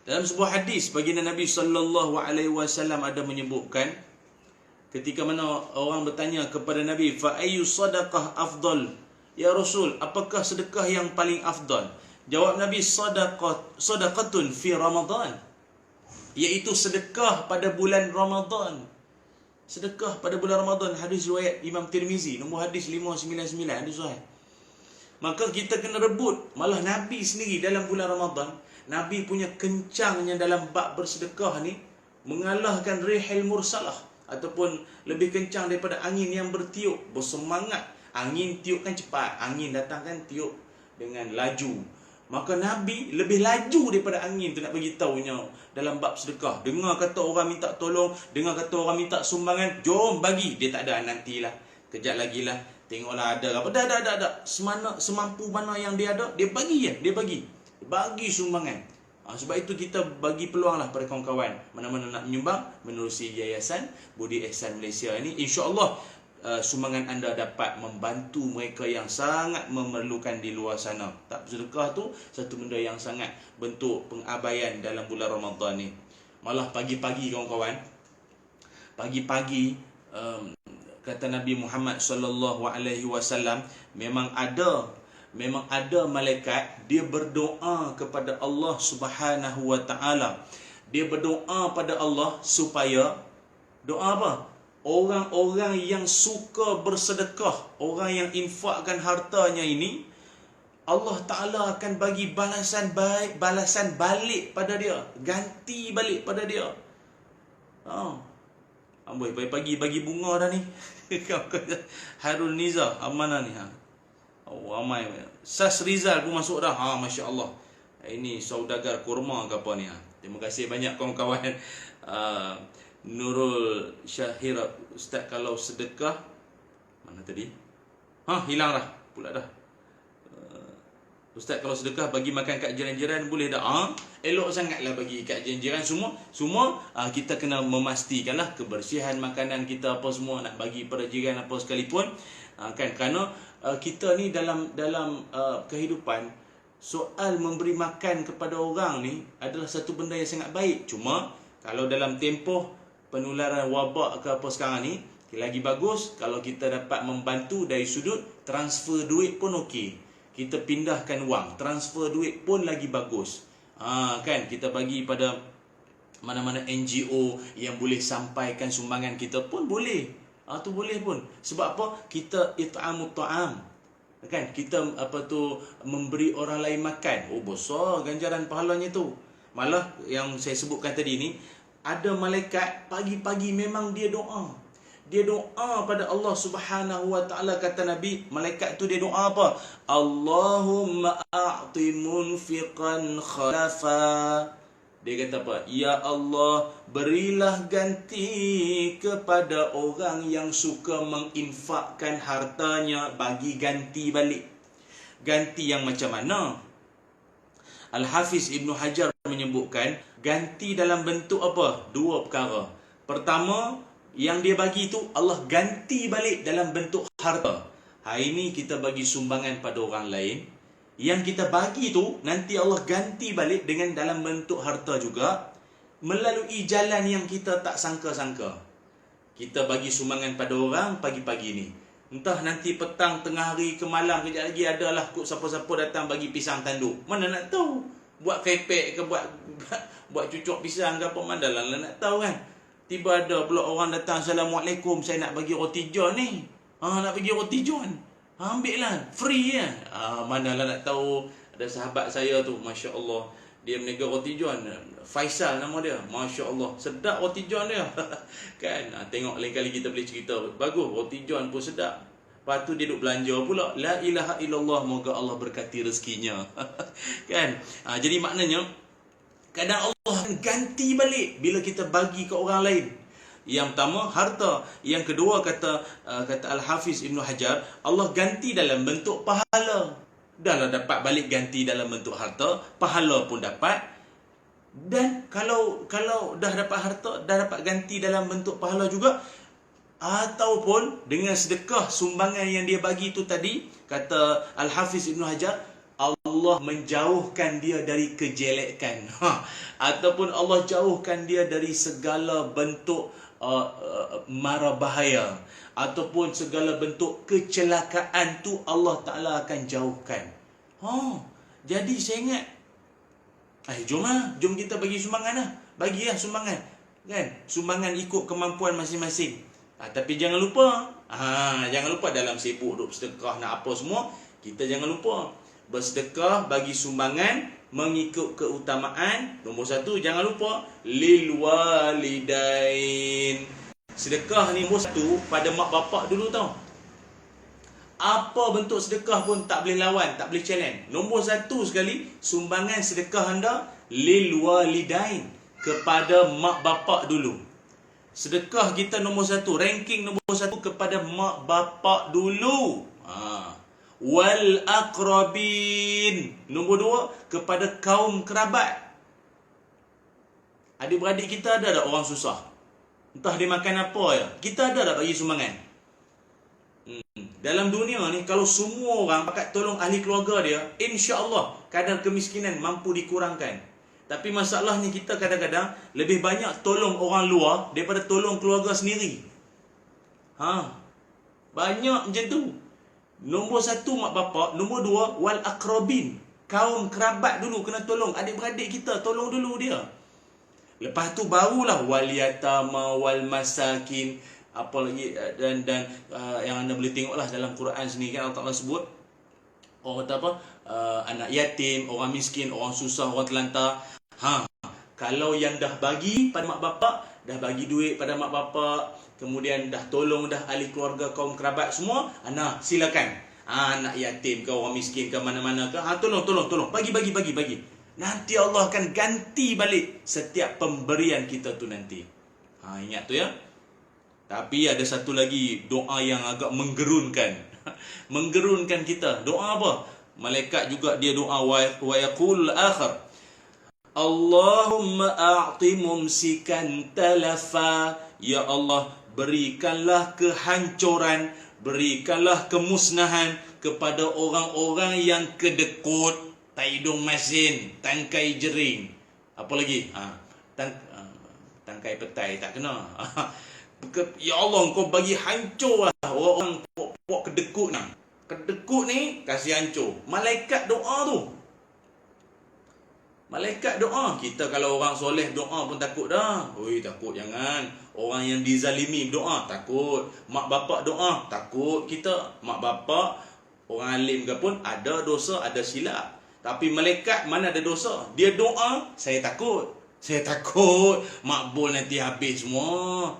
Dalam sebuah hadis baginda Nabi sallallahu alaihi wasallam ada menyebutkan, ketika mana orang bertanya kepada Nabi, fa ayyu sadaqah afdal? Ya Rasul, apakah sedekah yang paling afdal? Jawab Nabi, sadaqatun fi Ramadan, iaitu sedekah pada bulan Ramadan. Sedekah pada bulan Ramadan. Hadis riwayat Imam Tirmizi, nombor hadis 599, hadis sahih. Maka kita kena rebut. Malah Nabi sendiri dalam bulan Ramadan, Nabi punya kencangnya dalam bab bersedekah ni mengalahkan rihil mursalah, ataupun lebih kencang daripada angin yang bertiup, bersemangat. Angin tiup kan cepat, angin datang kan tiup dengan laju. Maka Nabi lebih laju daripada angin tu nak bagi tahunya dalam bab sedekah. Dengar kata orang minta tolong, dengar kata orang minta sumbangan, jom bagi. Dia tak ada, nantilah, kejap lagi lah, tengoklah ada apa. Dah. Semampu mana yang dia ada, dia bagi ya, dia bagi sumbangan. Sebab itu kita bagi peluang lah pada kawan-kawan mana-mana nak menyumbang menerusi Yayasan Budi Ihsan Malaysia ini. InsyaAllah sumbangan anda dapat membantu mereka yang sangat memerlukan di luar sana. Tak sedekah tu satu benda yang sangat bentuk pengabaian dalam bulan Ramadan ni. Malah pagi-pagi kawan-kawan, pagi-pagi kata Nabi Muhammad sallallahu alaihi wasallam, memang ada malaikat dia berdoa kepada Allah Subhanahu wa taala. Dia berdoa pada Allah supaya doa apa? Orang-orang yang suka bersedekah, orang yang infakkan hartanya ini, Allah Ta'ala akan bagi balasan baik, balasan balik pada dia, ganti balik pada dia. Amboi, pagi-pagi bagi bunga dah ni. Harul Niza, mana ni? Ramai. Sas Rizal pun masuk dah. Masya Allah. Ini saudagar kurma ke apa ni? Terima kasih banyak kawan-kawan. Nurul Syahira, Ustaz, kalau sedekah mana tadi? Hilang dah pula dah. Ustaz, kalau sedekah bagi makan kat jiran-jiran boleh tak? Elok sangatlah bagi kat jiran-jiran semua. Kita kena memastikanlah kebersihan makanan kita apa semua, nak bagi pada jiran apa sekalipun. Kan, kerana kita ni dalam kehidupan, soal memberi makan kepada orang ni adalah satu benda yang sangat baik. Cuma kalau dalam tempoh penularan wabak ke apa sekarang ni, lagi bagus kalau kita dapat membantu dari sudut transfer duit pun okey. Kita pindahkan wang, transfer duit pun lagi bagus. Kan, kita bagi pada mana-mana NGO yang boleh sampaikan sumbangan kita pun boleh. Tu boleh pun. Sebab apa? Kita it'amut ta'am. Kan, kita memberi orang lain makan. Besar ganjaran pahalanya tu. Malah yang saya sebutkan tadi ni, ada malaikat pagi-pagi memang dia doa. Dia doa pada Allah Subhanahu wa taala. Kata Nabi, malaikat tu dia doa apa? Allahumma a'ti munfiqan khalafa. Dia kata apa? Ya Allah, berilah ganti kepada orang yang suka menginfakkan hartanya, bagi ganti balik. Ganti yang macam mana? Al-Hafiz Ibn Hajar menyebutkan ganti dalam bentuk apa? Dua perkara. Pertama, yang dia bagi tu Allah ganti balik dalam bentuk harta. Hari ni kita bagi sumbangan pada orang lain, yang kita bagi tu nanti Allah ganti balik dengan dalam bentuk harta juga, melalui jalan yang kita tak sangka-sangka. Kita bagi sumbangan pada orang pagi-pagi ni, entah nanti petang, tengah hari ke malam, kejap lagi adalah siapa-siapa datang bagi pisang tanduk. Mana nak tahu? Buat krepek ke buat cucuk pisang ke apa, mana lah nak tahu kan. Tiba ada pula orang datang, Assalamualaikum, saya nak bagi roti john ni. Nak bagi roti john. Ambil lah, free ya. Manalah nak tahu. Ada sahabat saya tu, Masya Allah, dia meniaga roti john. Faisal nama dia. Masya Allah, sedap roti john dia. Kan, tengok lain kali kita boleh cerita. Bagus, roti john pun sedap. Lepas tu dia duduk belanja pula. La ilaha illallah, moga Allah berkati rezekinya. Kan, jadi maknanya kadang Allah akan ganti balik bila kita bagi ke orang lain. Yang pertama, harta. Yang kedua, kata Al-Hafiz Ibn Hajar, Allah ganti dalam bentuk pahala. Dahlah dapat balik ganti dalam bentuk harta, pahala pun dapat. Dan kalau dah dapat harta, dah dapat ganti dalam bentuk pahala juga, ataupun dengan sedekah sumbangan yang dia bagi tu tadi, kata Al-Hafiz Ibn Hajar, Allah menjauhkan dia dari kejelekan. Ataupun Allah jauhkan dia dari segala bentuk mara bahaya, ataupun segala bentuk kecelakaan tu Allah Ta'ala akan jauhkan. Jadi saya ingat, jom kita bagi sumbangan lah. Bagilah sumbangan, kan? Sumbangan ikut kemampuan masing-masing. Tapi jangan lupa, dalam sibuk duk sedekah nak apa semua, kita jangan lupa bersedekah, bagi sumbangan mengikut keutamaan. Nombor satu, jangan lupa lil walidain. Sedekah ni nombor satu pada mak bapak dulu tau. Apa bentuk sedekah pun tak boleh lawan, tak boleh challenge. Nombor satu sekali, sumbangan sedekah anda lil walidain, kepada mak bapak dulu. Sedekah kita nombor satu, ranking nombor satu kepada mak bapak dulu. Wal aqrabin, nombor dua, kepada kaum kerabat. Adik-beradik kita ada tak orang susah? Entah dia makan apa ya, kita ada tak bagi sumbangan? Dalam dunia ni, kalau semua orang pakat tolong ahli keluarga dia, insya-Allah kadar kemiskinan mampu dikurangkan. Tapi masalahnya kita kadang-kadang lebih banyak tolong orang luar daripada tolong keluarga sendiri. Banyak macam tu. Nombor satu mak bapak, nombor dua wal aqrabin. Kaum kerabat dulu kena tolong, adik-beradik kita tolong dulu dia. Lepas tu barulah wal yatama wal masakin, apa lagi, dan yang anda boleh tengoklah dalam Quran sini kan Allah Taala sebut orang kata apa, anak yatim, orang miskin, orang susah, orang terlantar. Kalau yang dah bagi pada mak bapak, dah bagi duit pada mak bapak, kemudian dah tolong dah ahli keluarga, kaum kerabat semua, silakan. Anak yatim ke, orang miskin ke, mana-mana ke, tolong, bagi. Nanti Allah akan ganti balik setiap pemberian kita tu nanti. Ingat tu ya. Tapi ada satu lagi doa yang agak menggerunkan. Menggerunkan kita. Doa apa? Malaikat juga dia doa wa yaqul akhir. Allahumma a'ti mumsikan talafa. Ya Allah, berikanlah kehancuran, berikanlah kemusnahan kepada orang-orang yang kedekut, taidung masin, tangkai jering. Apa lagi? Tangkai petai tak kena. Ya Allah, kau bagi hancurlah orang-orang pok kedekut ni. Kedekut ni kasih hancur. Malaikat doa tu. Malaikat doa. Kita kalau orang soleh doa pun takut dah. Takut jangan. Orang yang dizalimi doa takut. Mak bapak doa takut kita. Mak bapak orang alim ke pun ada dosa, ada silap. Tapi malaikat mana ada dosa? Dia doa, saya takut. Saya takut makbul nanti habis semua.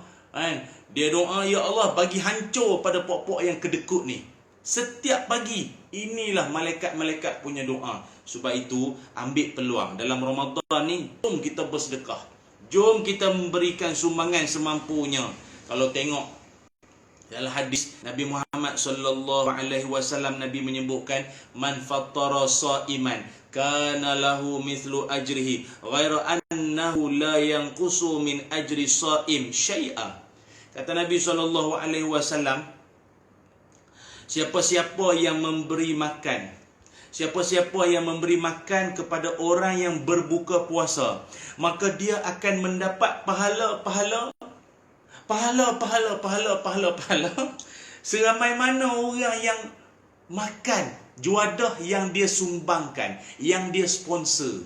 Dia doa, ya Allah bagi hancur pada pok-pok yang kedekut ni. Setiap pagi. Inilah malaikat-malaikat punya doa. Sebab itu ambil peluang dalam Ramadan ni, jom kita bersedekah. Jom kita memberikan sumbangan semampunya. Kalau tengok dalam hadis Nabi Muhammad sallallahu alaihi wasallam, Nabi menyebutkan man fattara shaiman kana lahu mithlu ajrihi ghaira annahu la yanqusu min ajri shaim syai'a. Kata Nabi sallallahu alaihi wasallam, siapa-siapa yang memberi makan, siapa-siapa yang memberi makan kepada orang yang berbuka puasa, maka dia akan mendapat pahala seramai mana orang yang makan juadah yang dia sumbangkan, yang dia sponsor.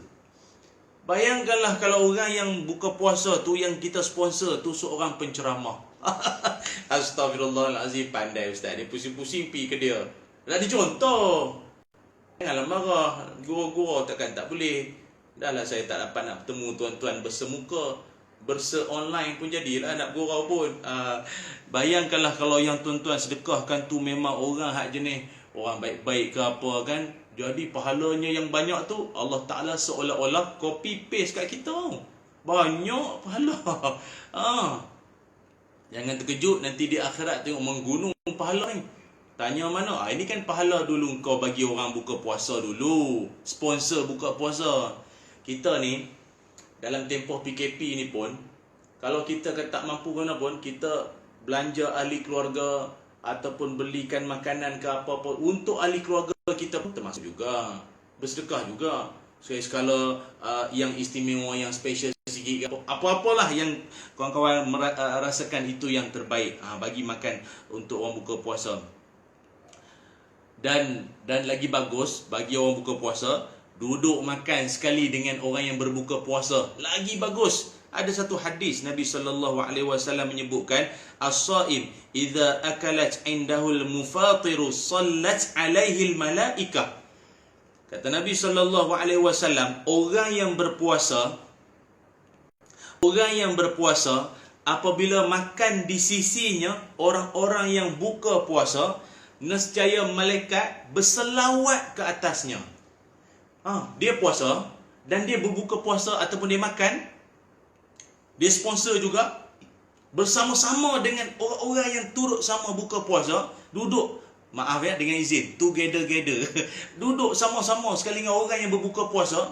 Bayangkanlah kalau orang yang buka puasa tu, yang kita sponsor tu seorang penceramah. Astagfirullahalazim, pandai ustaz. Dia pusing-pusing pergi ke dia. Nak dicontoh. Janganlah marah. Gurau-gurau takkan tak boleh. Dahlah saya tak dapat nak bertemu tuan-tuan bersemuka. Berse-online pun jadilah nak gurau pun. Bayangkanlah kalau yang tuan-tuan sedekahkan tu memang orang hak jenis orang baik-baik ke apa kan. Jadi pahalanya yang banyak tu Allah Ta'ala seolah-olah copy paste kat kita. Banyak pahala. Jangan terkejut nanti di akhirat tengok menggunung pahala ni. Tanya mana? Ini kan pahala dulu kau bagi orang buka puasa dulu. Sponsor buka puasa. Kita ni dalam tempoh PKP ni pun, kalau kita tak mampu guna pun, kita belanja ahli keluarga ataupun belikan makanan ke apa-apa untuk ahli keluarga kita pun termasuk juga. Bersedekah juga. Sekala yang istimewa, yang special sikit, apa-apalah yang kawan-kawan rasakan itu yang terbaik, bagi makan untuk orang buka puasa. Dan lagi bagus bagi orang buka puasa, duduk makan sekali dengan orang yang berbuka puasa. Lagi bagus. Ada satu hadis Nabi sallallahu alaihi wasallam menyebutkan, as-shaim idza akalat indahu al-mufatiru sallat alaihi al-malaikah. Kata Nabi sallallahu alaihi wasallam, orang yang berpuasa apabila makan di sisinya orang-orang yang buka puasa, nescaya malaikat berselawat ke atasnya. Dia puasa dan dia berbuka puasa ataupun dia makan, dia sponsor juga, bersama-sama dengan orang-orang yang turut sama buka puasa, duduk, maaf ya dengan izin, together duduk sama-sama sekali dengan orang yang berbuka puasa,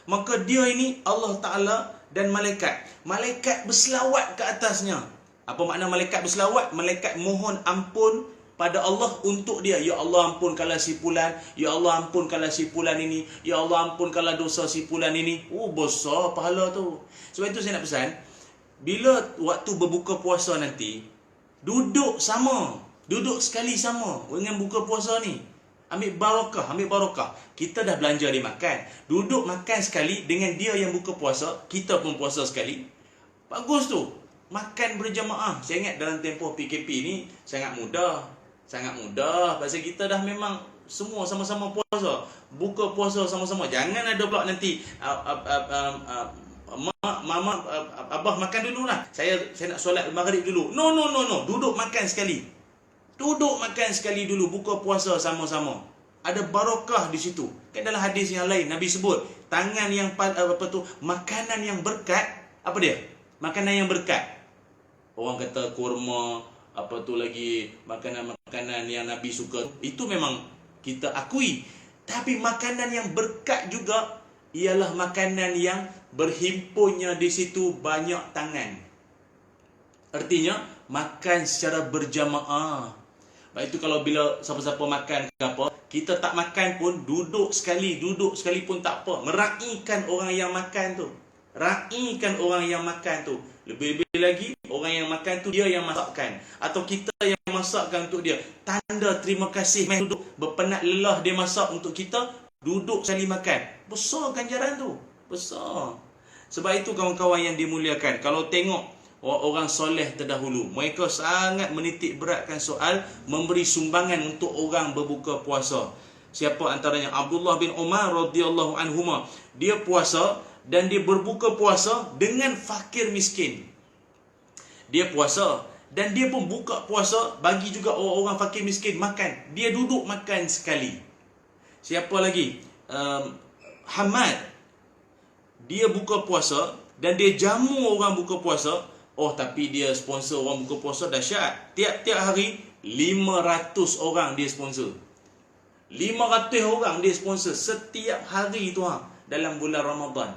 maka dia ini Allah Ta'ala dan malaikat. Malaikat berselawat ke atasnya. Apa makna malaikat berselawat? Malaikat mohon ampun pada Allah untuk dia. Ya Allah, ampunkanlah si fulan. Ya Allah, ampunkanlah si fulan ini. Ya Allah, ampunkanlah dosa si fulan ini. Oh, besar pahala tu. Sebab itu saya nak pesan, bila waktu berbuka puasa nanti, duduk sama. Duduk sekali sama dengan buka puasa ni. Ambil barakah, ambil barakah. Kita dah belanja dia makan. Duduk makan sekali dengan dia yang buka puasa. Kita pun puasa sekali. Bagus tu. Makan berjamaah. Saya ingat dalam tempoh PKP ni sangat mudah. Sangat mudah. Pasal kita dah memang semua sama-sama puasa. Buka puasa sama-sama. Jangan ada pula nanti Mama, abah makan dulu lah. Saya nak solat maghrib dulu. No. Duduk makan sekali. Duduk makan sekali dulu, buka puasa sama-sama. Ada barakah di situ. Kan dalam hadis yang lain Nabi sebut, tangan yang makanan yang berkat, apa dia? Makanan yang berkat. Orang kata kurma, makanan-makanan yang Nabi suka. Itu memang kita akui. Tapi makanan yang berkat juga ialah makanan yang berhimpunnya di situ banyak tangan. Artinya makan secara berjamaah. Baik itu kalau bila siapa-siapa makan ke apa, kita tak makan pun duduk sekali pun tak apa. Meraihkan orang yang makan tu. Raihkan orang yang makan tu. Lebih-lebih lagi, orang yang makan tu dia yang masakkan. Atau kita yang masakkan untuk dia. Tanda terima kasih. Main duduk berpenat lelah dia masak untuk kita. Duduk sekali makan. Besar ganjaran tu. Besar. Sebab itu kawan-kawan yang dimuliakan, kalau tengok orang soleh terdahulu, mereka sangat menitik beratkan soal memberi sumbangan untuk orang berbuka puasa. Siapa antaranya? Abdullah bin Umar radhiyallahu anhuma. Dia puasa dan dia berbuka puasa dengan fakir miskin. Dia puasa dan dia pun buka puasa bagi juga orang-orang fakir miskin makan. Dia duduk makan sekali. Siapa lagi? Hamad. Dia buka puasa dan dia jamu orang buka puasa. Oh, tapi dia sponsor orang buka puasa dahsyat. Tiap-tiap hari 500 orang dia sponsor. 500 orang dia sponsor setiap hari tu dalam bulan Ramadan.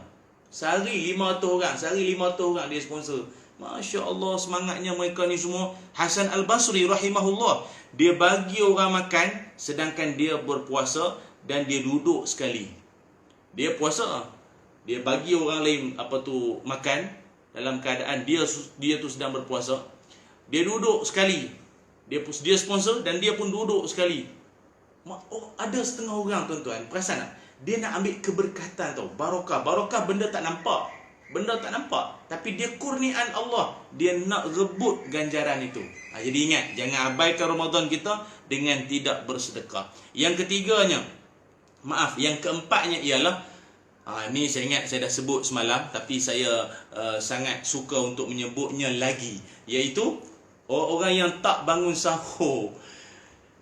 Sehari 500 orang, sehari 500 orang dia sponsor. Masya Allah, semangatnya mereka ni semua. Hasan Al-Basri rahimahullah, dia bagi orang makan sedangkan dia berpuasa dan dia duduk sekali. Dia puasa, dia bagi orang lain makan dalam keadaan dia tu sedang berpuasa. Dia duduk sekali. Dia sponsor dan dia pun duduk sekali. Ada setengah orang tuan-tuan, perasan tak? Dia nak ambil keberkatan tau, barakah. Barakah benda tak nampak. Benda tak nampak, tapi dia kurnian Allah. Dia nak rebut ganjaran itu. Jadi ingat, jangan abaikan Ramadan kita dengan tidak bersedekah. Yang ketiganya, yang keempatnya ialah, ni saya ingat saya dah sebut semalam, tapi saya sangat suka untuk menyebutnya lagi, iaitu orang yang tak bangun sahur.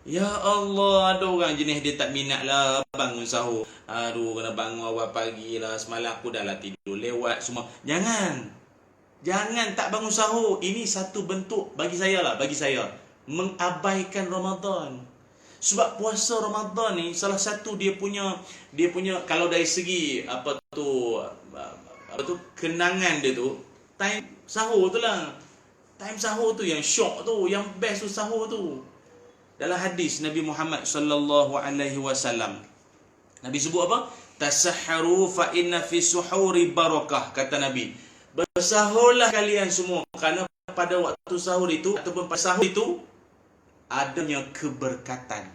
Ya Allah, ada orang jenis dia tak minat lah bangun sahur. Aduh, kena bangun awal pagi lah, semalam aku dah lah tidur lewat semua. Jangan tak bangun sahur. Ini satu bentuk bagi saya mengabaikan Ramadan. Sebab puasa Ramadan ni salah satu dia punya kalau dari segi kenangan dia tu, time sahur tu lah. Time sahur tu yang syok tu, yang best tu sahur tu. Dalam hadis Nabi Muhammad sallallahu alaihi wasallam, Nabi sebut apa? Tasahharu fa inna fi suhuri barakah, kata Nabi. Bersahurlah kalian semua kerana pada waktu sahur itu ataupun pada sahur itu adanya keberkatan.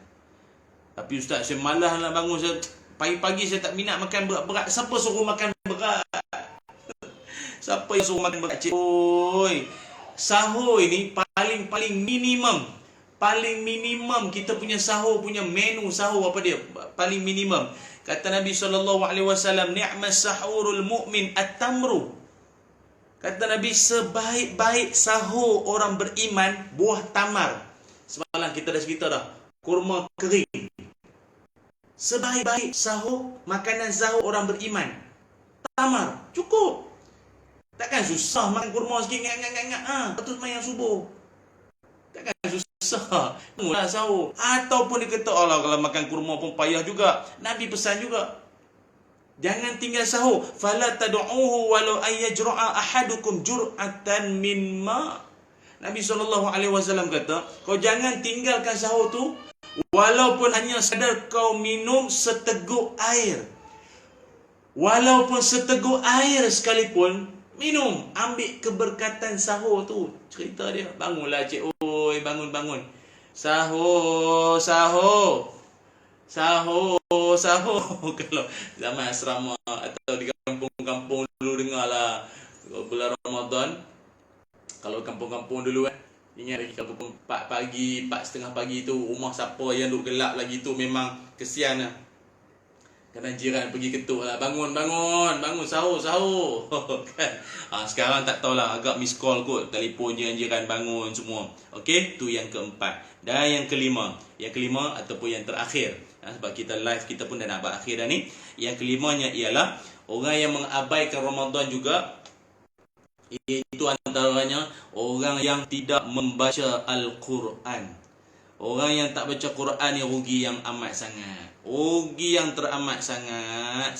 Tapi ustaz, saya malas nak bangun. Pagi-pagi saya tak minat makan berat-berat. Siapa suruh makan berat? Siapa yang suruh makan berat? Oi, sahur ini paling minimum kita punya sahur, punya menu sahur apa dia? Paling minimum. Kata Nabi SAW, ni'mas sahurul mu'min at-tamru. Kata Nabi, sebaik-baik sahur orang beriman buah tamar. Semalam kita dah cerita dah, kurma kering. Sebaik-baik sahur, makanan sahur orang beriman, tamar, cukup. Takkan susah makan kurma sikit, lepas tu semayang subuh. Takkan susah mula sahur. Ataupun dia kata, Allah, kalau makan kurma pun payah juga. Nabi pesan juga, Jangan tinggal sahur. Fala tad'uhu walau ayyajra'a ahadukum jur'atan min ma. Nabi SAW kata, kau jangan tinggalkan sahur tu walaupun hanya sekadar kau minum seteguk air. Walaupun seteguk air sekalipun, minum. Ambil keberkatan sahur tu. Cerita dia, bangunlah cik, oi, bangun. Sahur. Kalau zaman asrama atau di kampung-kampung dulu dengarlah bulan Ramadan. Kalau kampung-kampung dulu ingat lagi kampung 4 pagi, 4:30 pagi tu, rumah siapa yang duk gelap lagi tu memang kesian lah. Kadang jiran pergi ketuk lah, bangun, sahur. Kan? Sekarang tak tahulah, agak miss call kot, telefon jiran bangun semua. Okey, tu yang keempat. Dan yang kelima ataupun yang terakhir, sebab kita live kita pun dah nak berakhir dah ni. Yang kelimanya ialah orang yang mengabaikan Ramadan juga, iaitu antaranya orang yang tidak membaca Al-Quran. Orang yang tak baca Quran ni rugi yang amat sangat. Rugi yang teramat sangat.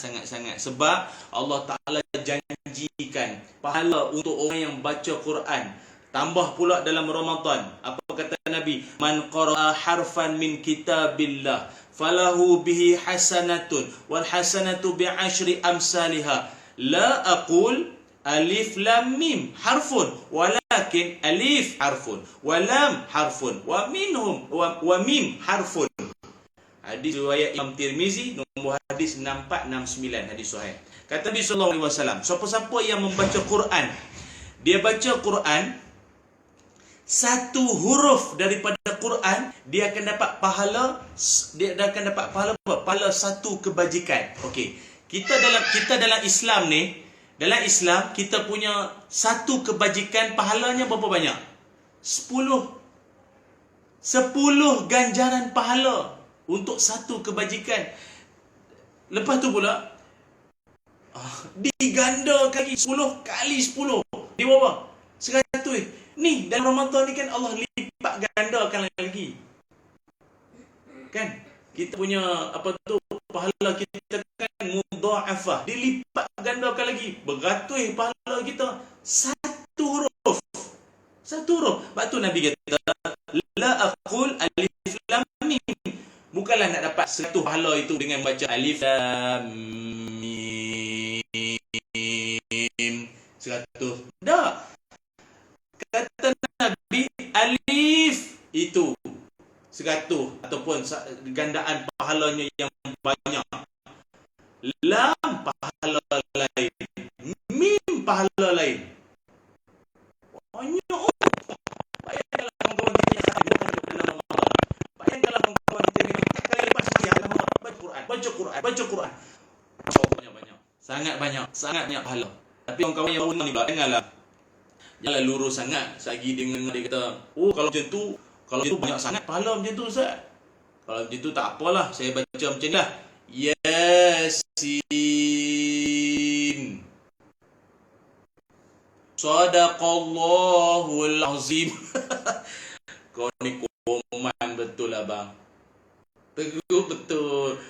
Sebab Allah Ta'ala janjikan pahala untuk orang yang baca Quran. Tambah pula dalam Ramadan. Apa kata Nabi? Man qara'a harfan min kitabillah falahu bihi hasanatun wal hasanatu bi'ashri amsalihah. La aqul alif lam mim harfun walakin alif harfun wa lam harfun wa mim harfun. Hadis riwayat Imam Tirmizi, nombor hadis 6469, hadis sahih. Kata Nabi sallallahu alaihi wasallam, siapa-siapa yang membaca Quran, dia baca Quran, satu huruf daripada Quran, dia akan dapat pahala, pahala satu kebajikan. Okey. Kita dalam Islam ni, dalam Islam kita punya satu kebajikan pahalanya berapa banyak? 10 ganjaran pahala untuk satu kebajikan. Lepas tu pula digandakan lagi 10 kali 10. Dia berapa? 100. Ni dalam Ramadan ni kan Allah lipat gandakan lagi. Kan? Kita punya pahala kita kan mudha'afah, dilipat gandakan lagi, beratus pahala kita. Satu huruf. Sebab tu Nabi kata, la aqul alif lam mim. Bukanlah nak dapat 100 pahala itu dengan baca alif lam mim 100. Tak. Kata Nabi, alif itu 100 ataupun gandaan pahalanya yang banyak. Lam pahala lain, mim pahala lain. Banyak. Bayangkanlah kawan-kawan kita yang dalam Ramadan. Bayangkanlah kawan-kawan kita ni kali lepas sekali baca Quran. Banyak. Sangat banyak pahala. Tapi kawan-kawan yang baru ni pula dengarlah. Janganlah lurus sangat. Selagi dengan dia kata, kalau macam tu banyak sangat pahala macam tu Ustaz. Kalau macam tu tak apalah, saya baca macam ni lah. Yasin. Sadaqallahul azim. Kau ni koman betul abang. Teguh betul.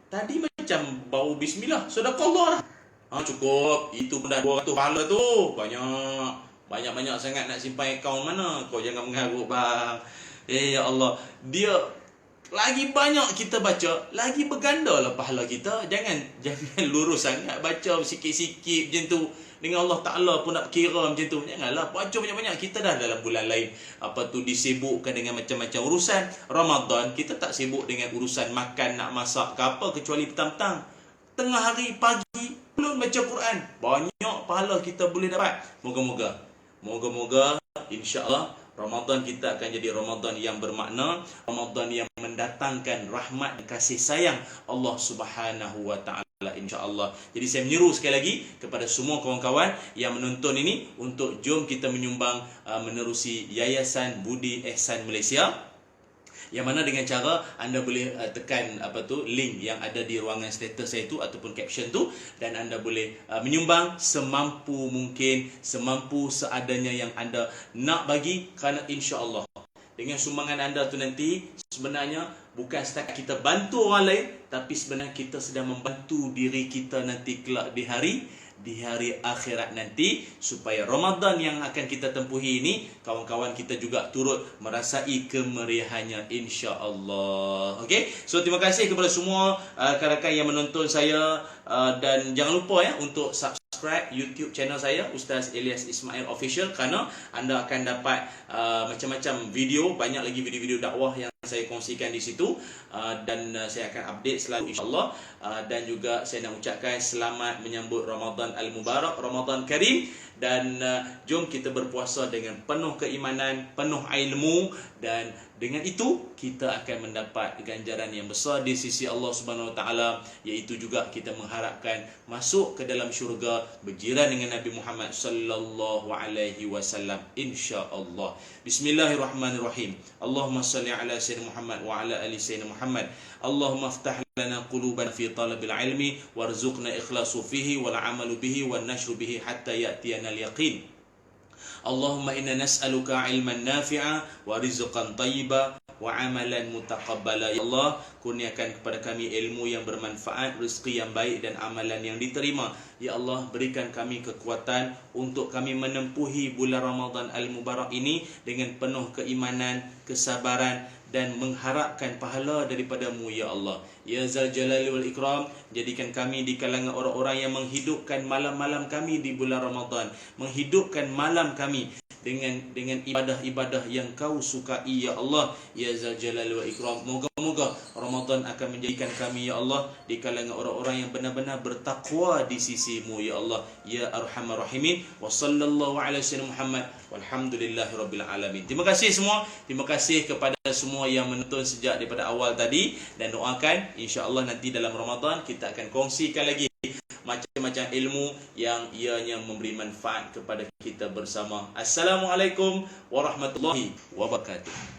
Tadi macam bau bismillah. Sadaqallah lah. Cukup. Itu pun dah 200 pahala tu. Banyak sangat nak simpan akaun mana. Kau jangan mengharuk bang. Ya Allah. Dia lagi banyak kita baca, lagi berganda lah pahala kita. Jangan lurus sangat baca sikit-sikit macam tu. Dengan Allah Ta'ala pun nak kira macam tu. Janganlah baca banyak-banyak. Kita dah dalam bulan lain disibukkan dengan macam-macam urusan. Ramadan kita tak sibuk dengan urusan makan, nak masak ke apa, kecuali petang-petang. Tengah hari, pagi, belum baca Quran. Banyak pahala kita boleh dapat. Moga-moga insya-Allah Ramadan kita akan jadi Ramadan yang bermakna, Ramadan yang mendatangkan rahmat dan kasih sayang Allah Subhanahu wa taala insya-Allah. Jadi saya menyeru sekali lagi kepada semua kawan-kawan yang menonton ini untuk jom kita menyumbang menerusi Yayasan Budi Ehsan Malaysia. Yang mana dengan cara anda boleh tekan link yang ada di ruangan status saya itu ataupun caption tu, dan anda boleh menyumbang semampu mungkin, semampu seadanya yang anda nak bagi, kerana insya-Allah dengan sumbangan anda tu nanti sebenarnya bukan setakat kita bantu orang lain, tapi sebenarnya kita sedang membantu diri kita nanti kelak di hari akhirat nanti, supaya Ramadan yang akan kita tempuhi ini kawan-kawan kita juga turut merasai kemeriahannya insya-Allah. Okey. So terima kasih kepada semua rakan-rakan yang menonton saya, dan jangan lupa ya untuk subscribe YouTube channel saya Ustaz Ilyas Ismail Official, kerana anda akan dapat macam-macam video, banyak lagi video-video dakwah yang saya kongsikan di situ, dan saya akan update selalu insya-Allah, dan juga saya nak ucapkan selamat menyambut Ramadan Al-Mubarak, Ramadan Karim, dan jom kita berpuasa dengan penuh keimanan, penuh ilmu, dan dengan itu kita akan mendapat ganjaran yang besar di sisi Allah Subhanahu Wa Taala, iaitu juga kita mengharapkan masuk ke dalam syurga berjiran dengan Nabi Muhammad sallallahu alaihi wasallam insya-Allah. Bismillahirrahmanirrahim. Allahumma salli ala sayyidina Muhammad wa ala ali sayyidina Muhammad. Allahumma iftah lana qulubana fi talabil ilmi warzuqna ikhlasu fihi wal amalu bihi wan nashru bihi hatta ya'tiyana al-yaqin. Allahumma inna nas'aluka ilman nafi'a wa rizqan tayyiba wa amalan mutaqabbala. Ya Allah, kurniakan kepada kami ilmu yang bermanfaat, rezeki yang baik dan amalan yang diterima. Ya Allah, berikan kami kekuatan untuk kami menempuhi bulan Ramadan Al-Mubarak ini dengan penuh keimanan, kesabaran dan mengharapkan pahala daripada-Mu ya Allah. Ya Zal Jalali wal Ikram, jadikan kami di kalangan orang-orang yang menghidupkan malam-malam kami di bulan Ramadan, menghidupkan malam kami dengan ibadah-ibadah yang Kau sukai ya Allah. Ya Zal Jalali wal Ikram, moga-moga Ramadan akan menjadikan kami ya Allah di kalangan orang-orang yang benar-benar bertakwa di sisi-Mu ya Allah. Ya Arhamar Rahimin. Wa sallallahu ala sayyidina Muhammad walhamdulillahi rabbil alamin. Terima kasih semua. Terima kasih kepada semua yang menonton sejak daripada awal tadi, dan doakan insya-Allah nanti dalam Ramadan kita akan kongsikan lagi macam-macam ilmu yang ianya memberi manfaat kepada kita bersama. Assalamualaikum warahmatullahi wabarakatuh.